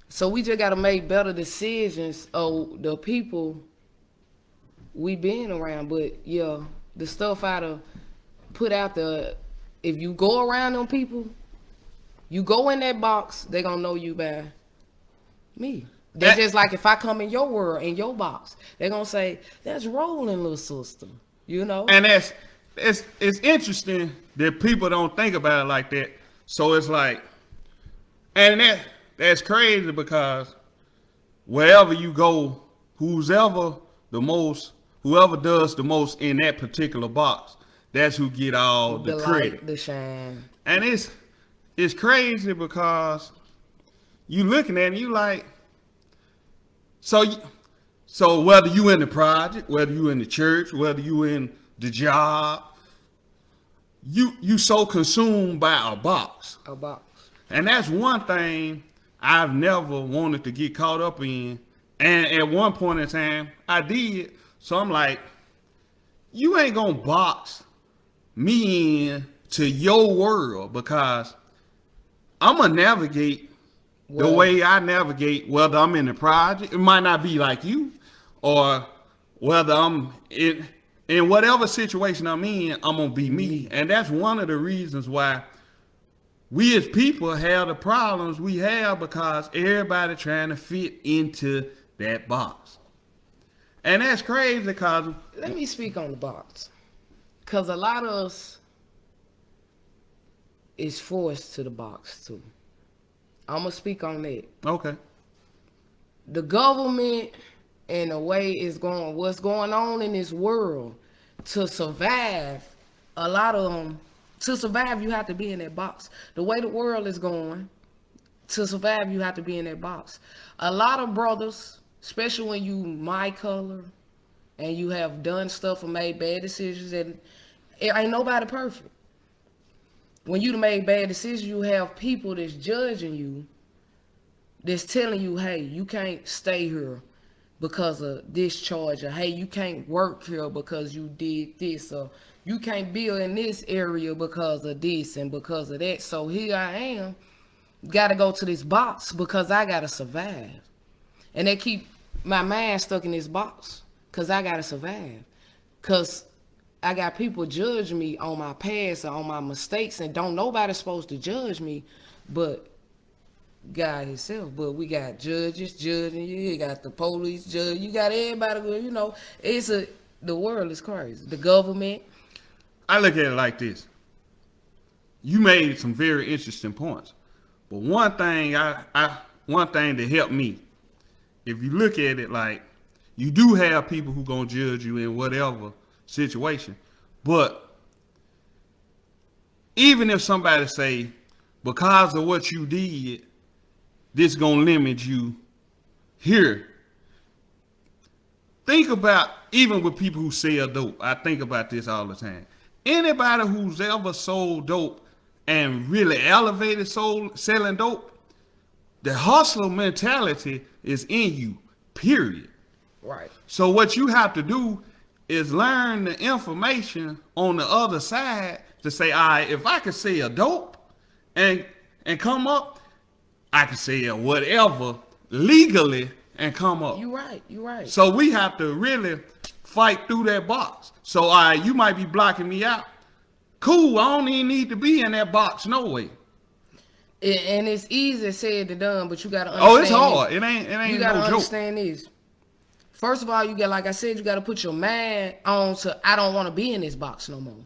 So we just gotta make better decisions of the people we been around. But yeah, the stuff I done put out there, if you go around them people, you go in that box, they gonna know you by me. That's just like if I come in your world, in your box, they're gonna say, that's Rolling, little sister. You know? And it's interesting that people don't think about it like that. So it's like, and that's crazy because wherever you go, whoever does the most in that particular box, that's who get all the credit. Light, the shine. And it's crazy because you looking at it, you like, So, so whether you in the project, whether you in the church, whether you in the job, you so consumed by a box. A box. And that's one thing I've never wanted to get caught up in. And at one point in time, I did. So I'm like, you ain't gonna box me in to your world, because I'm gonna navigate the way I navigate, whether I'm in the project. It might not be like you, or whether I'm in whatever situation I'm in, I'm gonna be me. And that's one of the reasons why we as people have the problems we have, because everybody trying to fit into that box. And that's crazy, because Let me speak on the box. Because a lot of us is forced to the box, too. I'm going to speak on that. okay. The government and the way it's going, what's going on in this world, to survive, a lot of them, to survive, you have to be in that box. The way the world is going, to survive, you have to be in that box. A lot of brothers, especially when you my color and you have done stuff or made bad decisions, and it ain't nobody perfect. When you made bad decisions, you have people that's judging you, that's telling you, hey, you can't stay here because of this charge, or hey, you can't work here because you did this, or you can't build in this area because of this and because of that. So here I am, gotta go to this box because I gotta survive. And they keep my mind stuck in this box because I gotta survive. Because I got people judging me on my past or on my mistakes, and don't nobody supposed to judge me but God himself. But we got judges judging you, you got the police judge, you got everybody, you know, the world is crazy. The government. I look at it like this. You made some very interesting points. But one thing one thing that helped me, if you look at it like, you do have people who gonna judge you in whatever situation. But even if somebody say, because of what you did, this gonna limit you here. Think about, even with people who sell dope, I think about this all the time. Anybody who's ever sold dope and really elevated selling dope, the hustler mentality is in you, period. Right. So what you have to do is learn the information on the other side to say, all right, if I could sell dope and come up, I can sell whatever legally and come up. You right. So we have to really fight through that box. So all right, you might be blocking me out. Cool, I don't even need to be in that box, no way. And it's easy said than done, but you gotta understand. Oh, it's hard. It ain't you gotta no joke. understand this. First of all, you got, like I said, you gotta put your mind on to, I don't want to be in this box no more.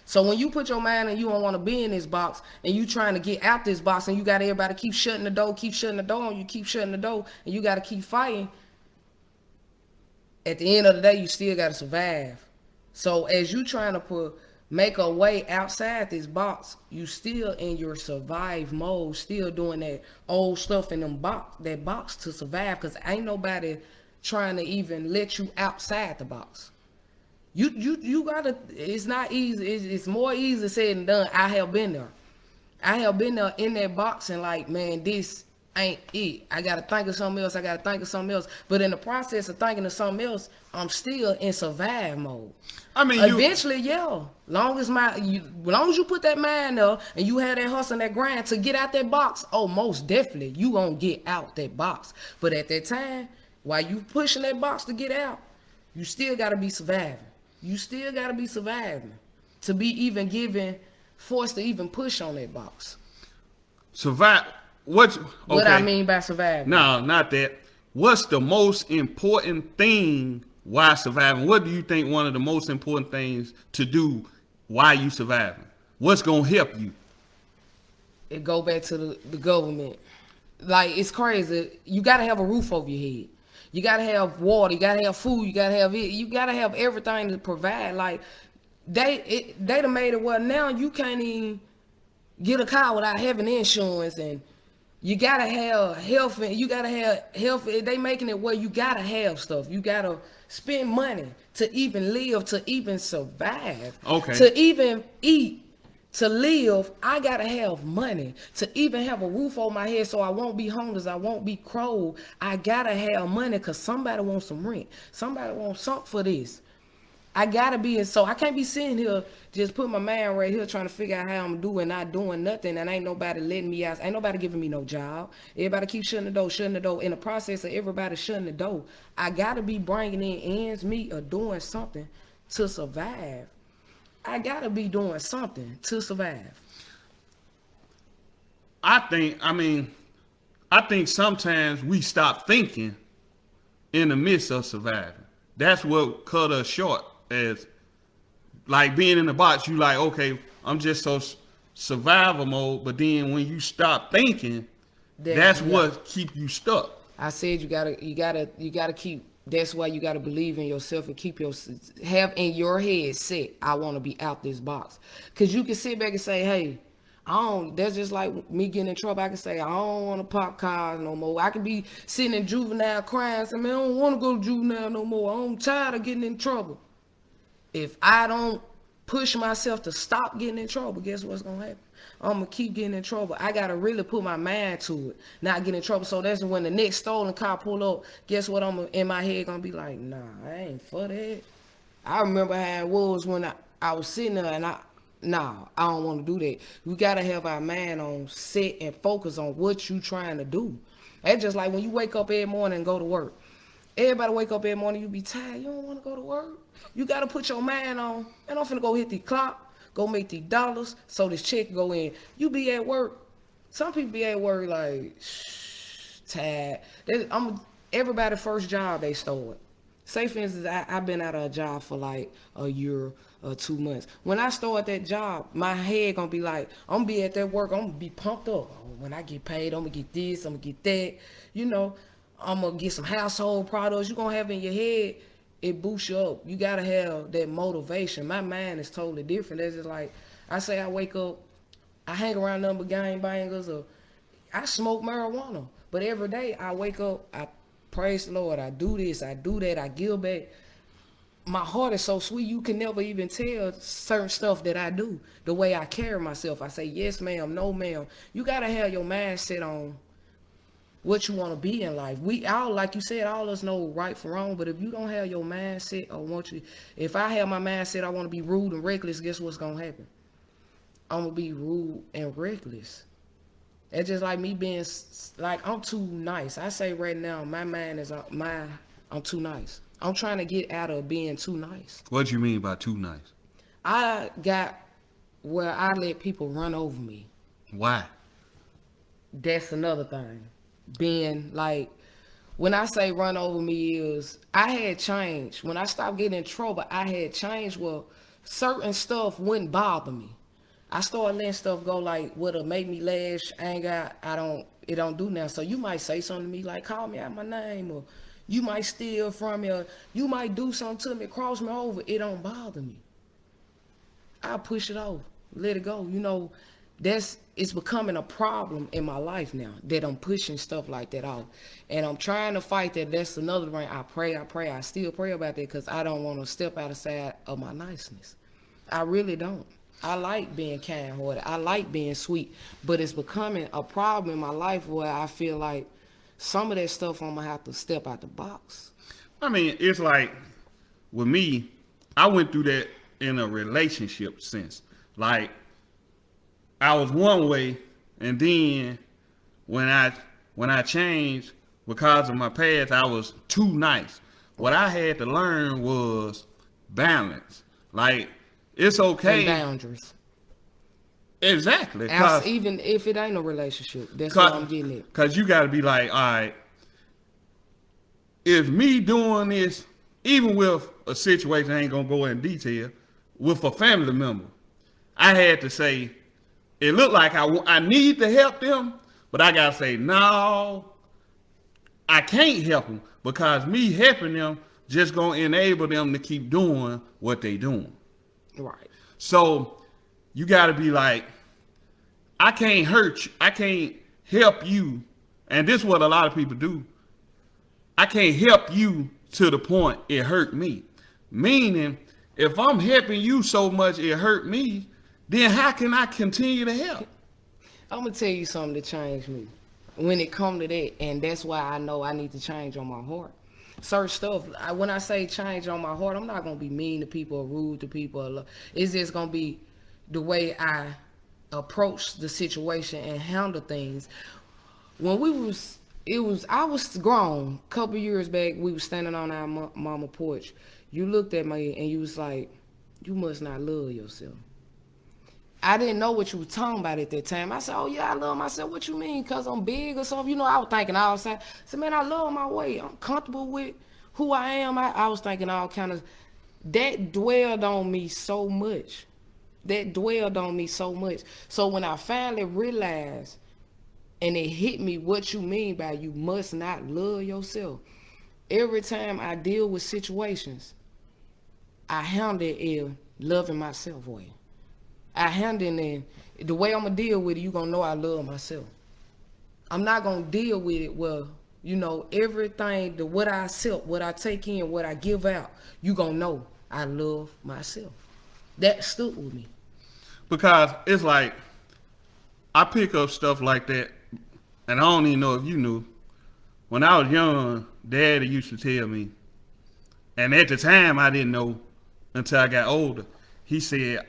So when you put your mind and you don't want to be in this box, and you trying to get out this box, and you got everybody keep shutting the door, and you keep shutting the door, and you gotta keep fighting. At the end of the day, you still gotta survive. So as you trying to make a way outside this box, you still in your survive mode, still doing that old stuff in that box to survive, because ain't nobody trying to even let you outside the box. You gotta, it's not easy, it's more easy said than done. I have been there in that box, and like, man, this ain't it. I gotta think of something else. But in the process of thinking of something else, I'm still in survive mode. I mean, eventually, long as you put that mind up and you have that hustle and that grind to get out that box, oh, most definitely you gonna get out that box. But at that time, while you pushing that box to get out, you still gotta be surviving. To be even forced to even push on that box. Survive. What I mean by surviving? No, not that. What's the most important thing while surviving? What do you think one of the most important things to do while you surviving? What's gonna help you? It go back to the government. Like, it's crazy. You gotta have a roof over your head. You gotta have water. You gotta have food. You gotta have it. You gotta have everything to provide. Like, they done made it where now you can't even get a car without having insurance, and You gotta have health, and you gotta have health. They making it where you gotta have stuff. You gotta spend money to even live, to even survive, Okay. to even eat, to live. I gotta have money to even have a roof over my head, so I won't be homeless. I won't be cold. I gotta have money because somebody wants some rent. Somebody wants something for this. I gotta be in, so I can't be sitting here just putting my man right here trying to figure out how I'm doing, not doing nothing, and ain't nobody letting me out. Ain't nobody giving me no job. Everybody keep shutting the door, shutting the door. In the process of everybody shutting the door, I gotta be bringing in ends meet or doing something to survive. I gotta be doing something to survive. I think sometimes we stop thinking in the midst of surviving. That's what cut us short. As like being in the box, you like, okay, I'm just so survival mode. But then when you stop thinking, that's what keep you stuck. I said you gotta keep. That's why you gotta believe in yourself and keep have in your head set. I want to be out this box, cause you can sit back and say, hey, I don't. That's just like me getting in trouble. I can say I don't want to pop cars no more. I can be sitting in juvenile crying, saying, man, I don't want to go to juvenile no more. I'm tired of getting in trouble. If I don't push myself to stop getting in trouble, guess what's gonna happen? I'm gonna keep getting in trouble. I gotta really put my mind to it, not get in trouble. So that's when the next stolen car pull up. Guess what? I'm in my head gonna be like, nah, I ain't for that. I remember how it was when I was sitting there and I don't want to do that. We gotta have our mind on set and focus on what you trying to do. That's just like when you wake up every morning and go to work. Everybody wake up every morning, you be tired. You don't want to go to work. You got to put your mind on, and I'm finna go hit the clock, go make the dollars, so this check go in. You be at work. Some people be at work like, tired. Everybody first job they start. Say for instance, I've been out of a job for like a year or 2 months. When I start that job, my head gonna be like, I'm gonna be at that work, I'm gonna be pumped up. When I get paid, I'm gonna get this, I'm gonna get that. You know, I'm gonna get some household products. You gonna have in your head, it boosts you up. You gotta have that motivation. My mind is totally different. That's just like, I say I wake up, I hang around number gangbangers, or I smoke marijuana. But every day I wake up, I praise the Lord, I do this, I do that, I give back. My heart is so sweet, you can never even tell certain stuff that I do. The way I carry myself, I say, yes, ma'am, no, ma'am. You gotta have your mindset on what you want to be in life. We all, like you said, all of us know right from wrong, but if you don't have your mindset or if I have my mindset, I want to be rude and reckless, guess what's going to happen? I'm going to be rude and reckless. It's just like me being, like, I'm too nice. I say right now, my mind is, I'm too nice. I'm trying to get out of being too nice. What do you mean by too nice? I got where I let people run over me. Why? That's another thing. Being like, when I say run over me is, I had changed. When I stopped getting in trouble, I had changed where certain stuff wouldn't bother me. I started letting stuff go like what'll make me lash, anger, it don't do now. So you might say something to me like, call me out my name, or you might steal from me, or you might do something to me, cross me over, it don't bother me. I push it off, let it go. You know, it's becoming a problem in my life now that I'm pushing stuff like that off. And I'm trying to fight that. That's another thing. I pray. I still pray about that because I don't want to step outside of my niceness. I really don't. I like being kind-hearted. I like being sweet. But it's becoming a problem in my life where I feel like some of that stuff I'm going to have to step out the box. I mean, it's like, with me, I went through that in a relationship sense. Like, I was one way, and then when I changed because of my past, I was too nice. What I had to learn was balance. Like, it's okay. And boundaries. Exactly. Even if it ain't a relationship, that's what I'm getting at. Because you got to be like, all right, if me doing this, even with a situation, I ain't going to go in detail, with a family member, I had to say, it looked like I need to help them, but I got to say, no, I can't help them because me helping them just going to enable them to keep doing what they doing. Right. So you got to be like, I can't hurt you. I can't help you, and this is what a lot of people do. I can't help you to the point it hurt me. Meaning, if I'm helping you so much it hurt me, then how can I continue to help? I'm gonna tell you something to change me when it come to that, and that's why I know I need to change on my heart. Certain stuff. When I say change on my heart, I'm not gonna be mean to people or rude to people. It's just gonna be the way I approach the situation and handle things. When I was grown. A couple years back, we was standing on our mama porch. You looked at me and you was like, "You must not love yourself." I didn't know what you were talking about at that time. I said, "Oh yeah, I love myself." "What you mean? Cause I'm big or something?" You know, I was thinking all the time. I said, "Man, I love my weight. I'm comfortable with who I am." I was thinking all kind of. That dwelled on me so much. So when I finally realized, and it hit me, what you mean by you must not love yourself. Every time I deal with situations, I handle it in loving myself way. I handle it in the way I'm gonna deal with it. You gonna know I love myself. I'm not gonna deal with it well. You know, everything, what I accept, what I take in, what I give out, you gonna know I love myself. That stood with me. Because it's like, I pick up stuff like that, and I don't even know if you knew. When I was young, Daddy used to tell me, and at the time I didn't know until I got older. He said,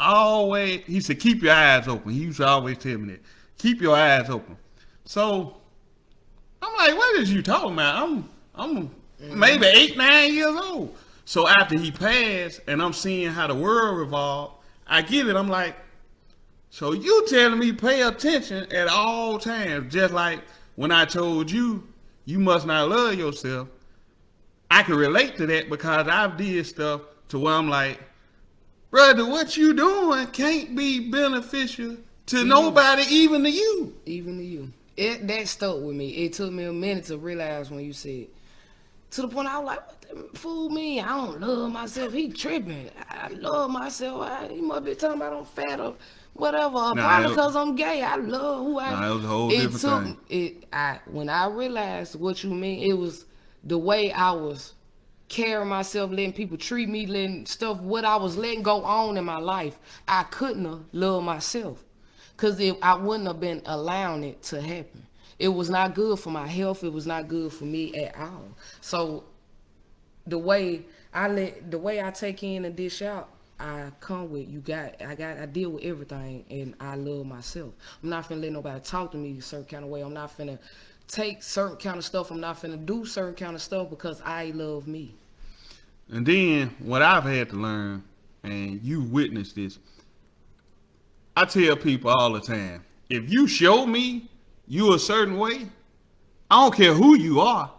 keep your eyes open. He used to always tell me that. Keep your eyes open. So I'm like, what is you talking about? I'm maybe 8, 9 years old. So after he passed and I'm seeing how the world revolved, I get it. I'm like, so you telling me pay attention at all times, just like when I told you, you must not love yourself. I can relate to that because I've did stuff to where I'm like, brother, what you doing can't be beneficial to nobody, even to you. Even to you. That stuck with me. It took me a minute to realize when you said, to the point I was like, what the fool mean? I don't love myself. He tripping. I love myself. He must be talking about I'm fat or whatever. Probably because I'm gay. I love who I am. It was a whole different thing. When I realized what you mean, it was the way I was carrying myself, letting people treat me, letting stuff, what I was letting go on in my life. I couldn't have loved myself because I wouldn't have been allowing it to happen. It was not good for my health. It was not good for me at all. So the way I take in and dish out, I come with I deal with everything, and I love myself. I'm not finna let nobody talk to me a certain kind of way. I'm not finna take certain kind of stuff. I'm not finna do certain kind of stuff because I love me. And then what I've had to learn, and you witnessed this, I tell people all the time, if you show me you a certain way, I don't care who you are,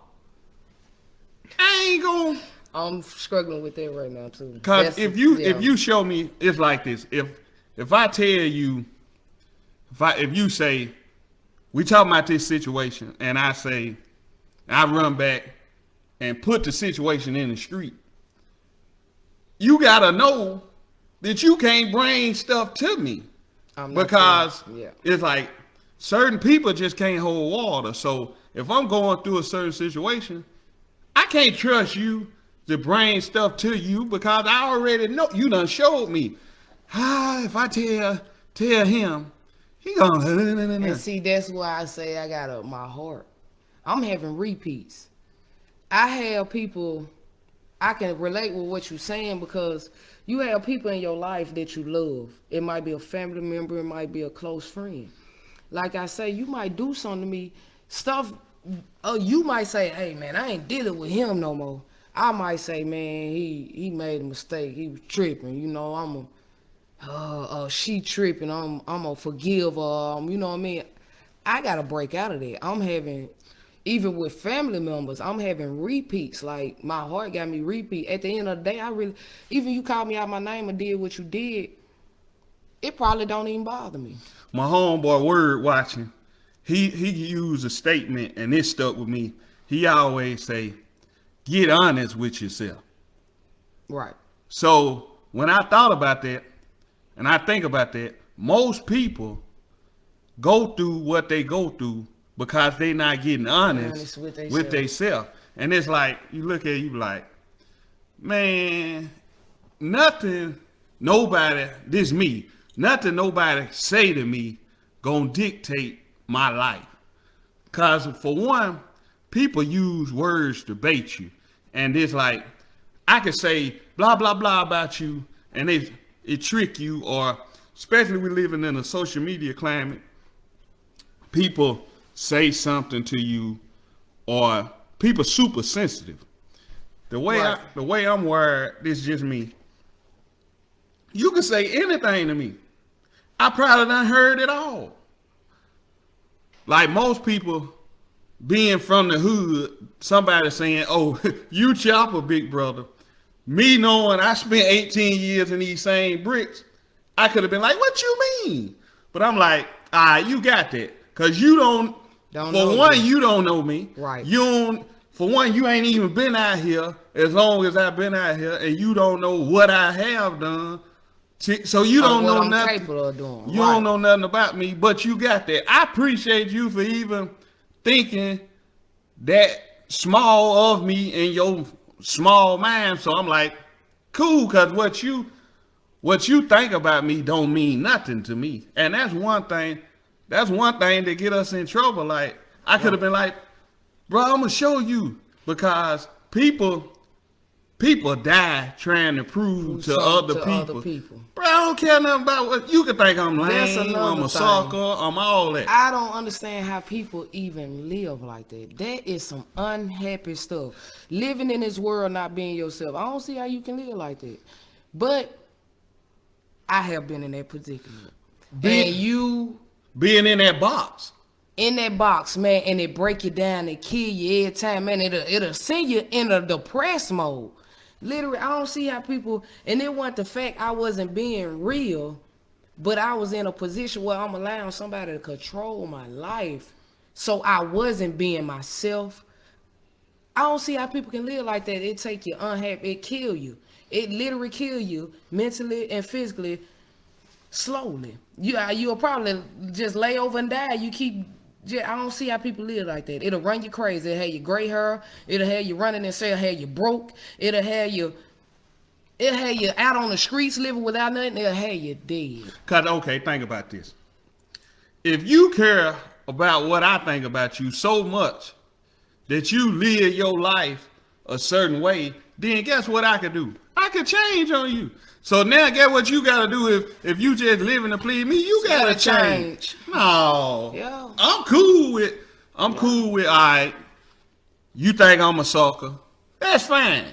I ain't gonna. I'm struggling with that right now too. Because if you show me, it's like this. If I tell you, if you say, we talking about this situation, and I say, I run back and put the situation in the street, you gotta know that you can't bring stuff to me. Because it's like certain people just can't hold water. So if I'm going through a certain situation, I can't trust you to bring stuff to you because I already know. You done showed me. If I tell him, he gonna. And see, that's why I say I got my heart. I'm having repeats. I have people, I can relate with what you're saying because you have people in your life that you love. It might be a family member, it might be a close friend. Like I say, you might do something to me, stuff, you might say, hey man, I ain't dealing with him no more. I might say, man, he made a mistake, he was tripping, you know, she tripping, I'm gonna forgive her, you know what I mean? I gotta break out of that. I'm having, even with family members, I'm having repeats. Like my heart got me repeat. At the end of the day, even you called me out my name and did what you did, it probably don't even bother me. My homeboy Word watching, he used a statement and it stuck with me. He always say, get honest with yourself. Right. So when I thought about that, and I think about that, most people go through what they go through because they not getting honest Honest with with theyself. themselves. And it's like, you look at it, you be like, man, nothing, nobody, this me, nothing nobody say to me gonna dictate my life. Cause for one, people use words to bait you. And it's like, I could say blah, blah, blah about you, and it trick you, or especially we living in a social media climate, people say something to you, or people super sensitive. Right. The way I'm wired, this is just me. You can say anything to me. I probably done heard it all. Like most people being from the hood, somebody saying, oh, you chopper, big brother. Me knowing I spent 18 years in these same bricks, I could have been like, what you mean? But I'm like, all right, you got that. Because you don't Don't for know one, me. you don't know me. Right. You don't, for one, you ain't even been out here as long as I've been out here, and you don't know what I have done. So you Or don't what know I'm nothing. capable of doing. You Right. don't know nothing about me, but you got that. I appreciate you for even thinking that small of me in your small mind. So I'm like, cool, cause what you think about me don't mean nothing to me. And that's one thing. That's one thing that get us in trouble. Like I could have been like, bro, I'm gonna show you, because people die trying to prove to something other to other people. people. Bro, I don't care nothing about what you can think. I'm That's lame, another I'm a thing. sucker, I'm all that. I don't understand how people even live like that. That is some unhappy stuff. Living in this world not being yourself. I don't see how you can live like that. But I have been in that predicament. And you Being in that box. in that box, man, and it break you down and kill you every time, man. It'll send you in a depressed mode. Literally, I don't see how people, and it wasn't the fact I wasn't being real, but I was in a position where I'm allowing somebody to control my life. So I wasn't being myself. I don't see how people can live like that. It take you unhappy. It kill you. It literally kill you mentally and physically slowly. You'll probably just lay over and die. I don't see how people live like that. It'll run you crazy. It'll have you gray hair. It'll have you running and say, it'll have you broke. It'll have you out on the streets living without nothing. It'll have you dead. Cause okay, think about this. If you care about what I think about you so much that you live your life a certain way, then guess what I could do? I could change on you. So now guess what you gotta do if you just living to please me, you gotta change. No. Yeah. I'm cool with all right, you think I'm a sucker. That's fine.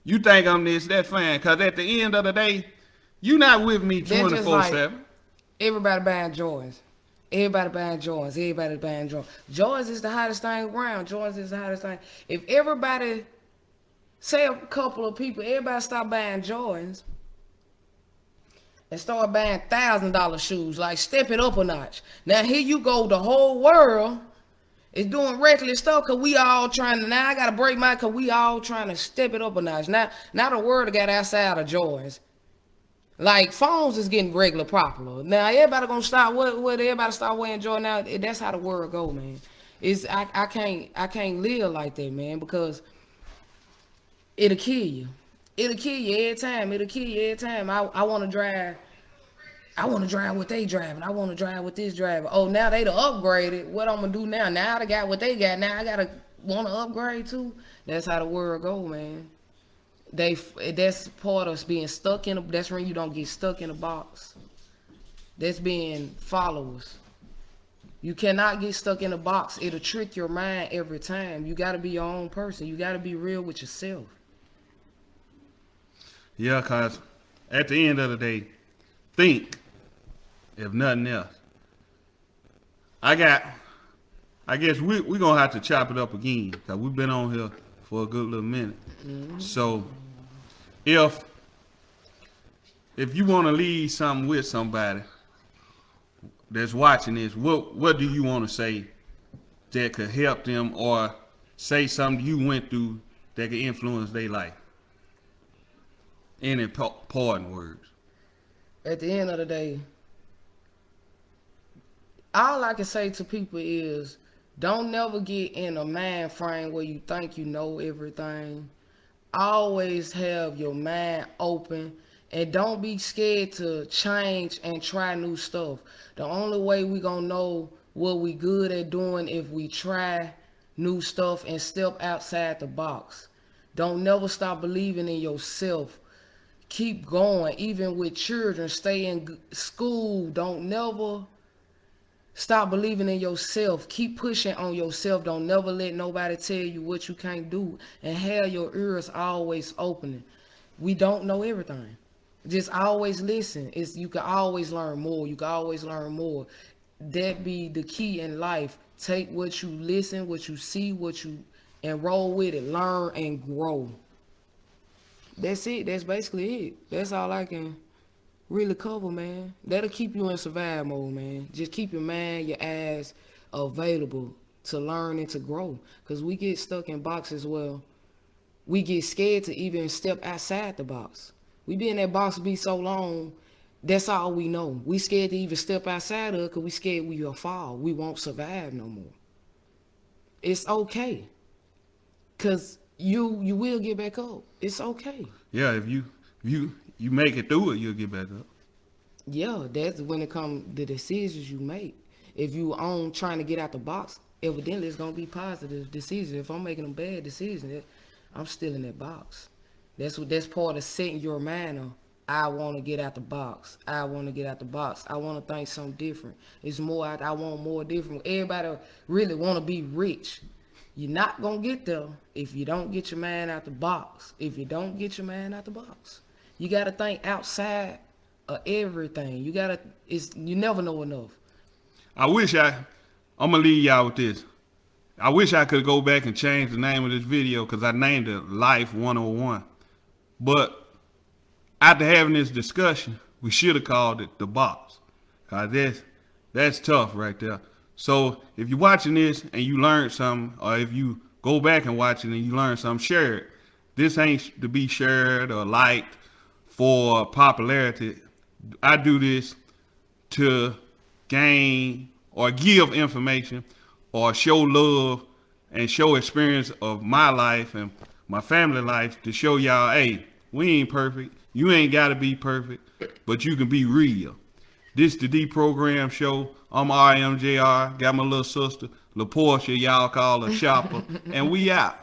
You think I'm this, that's fine. Cause at the end of the day, you not with me That's just 24/7. Everybody buying Jordans. Everybody buying Jordans. Everybody buying Jordans. Jordans is the hottest thing around. Jordans is the hottest thing. If everybody, say a couple of people, everybody stop buying Jordans and start buying $1,000 shoes, like step it up a notch. Now here you go, the whole world is doing reckless stuff because we all trying to, now I gotta break my, because we all trying to step it up a notch. Now the world got outside of Jordans. Like phones is getting regular popular. Now everybody gonna start what everybody start wearing Jordan now. That's how the world go, man. I can't live like that, man, because it'll kill you. It'll kill you every time. It'll kill you every time. I wanna drive. I wanna drive what they driving. I wanna drive what this driver. Oh, now they done upgraded. What I'm gonna do now? Now they got what they got. Now I gotta wanna upgrade too. That's how the world go, man. That's part of being stuck in that's when you don't get stuck in a box. That's being followers. You cannot get stuck in a box. It'll trick your mind every time. You gotta be your own person. You gotta be real with yourself. Yeah, cause at the end of the day, think, if nothing else. I guess we're gonna have to chop it up again, cause we've been on here for a good little minute. Mm-hmm. So if you want to leave something with somebody that's watching this, what do you want to say that could help them, or say something you went through that could influence their life? Any important words? At the end of the day, all I can say to people is Don't never get in a mind frame where you think you know everything. Always have your mind open and don't be scared to change and try new stuff. The only way we gonna know what we good at doing if we try new stuff and step outside the box. Don't never stop believing in yourself. Keep going. Even with children, stay in school. Don't never stop believing in yourself. Keep pushing on yourself. Don't never let nobody tell you what you can't do. And have your ears always opening. We don't know everything. Just always listen. You can always learn more. You can always learn more. That be the key in life. Take what you listen, what you see, and roll with it. Learn and grow. That's it. That's basically it. That's all I can really cover, man. That'll keep you in survival mode, man. Just keep your mind, your eyes available to learn and to grow. Because we get stuck in boxes where we get scared to even step outside the box. We be in that box be so long, that's all we know. We scared to even step outside of it because we scared we will fall. We won't survive no more. It's okay. Because you will get back up. It's okay. Yeah, if you make it through it, you'll get back up. Yeah, that's when it comes the decisions you make. If you on trying to get out the box, evidently it's gonna be positive decisions. If I'm making a bad decision, I'm still in that box. That's part of setting your mind on. I want to get out the box. I want to get out the box. I want to think something different. It's more. I want more different. Everybody really want to be rich. You're not gonna get there if you don't get your mind out the box. If you don't get your mind out the box, you gotta think outside of everything. You never know enough. I'm gonna leave y'all with this. I wish I could go back and change the name of this video because I named it Life 101. But after having this discussion, we should have called it The Box. Cause that's tough right there. So if you're watching this and you learned something, or if you go back and watch it and you learn something, share it. This ain't to be shared or liked for popularity. I do this to gain or give information or show love and show experience of my life and my family life to show y'all, hey, we ain't perfect. You ain't got to be perfect, but you can be real. This the Deprogram show. I'm RMJR. Got my little sister, La Portia, y'all call her Chopper, and we out.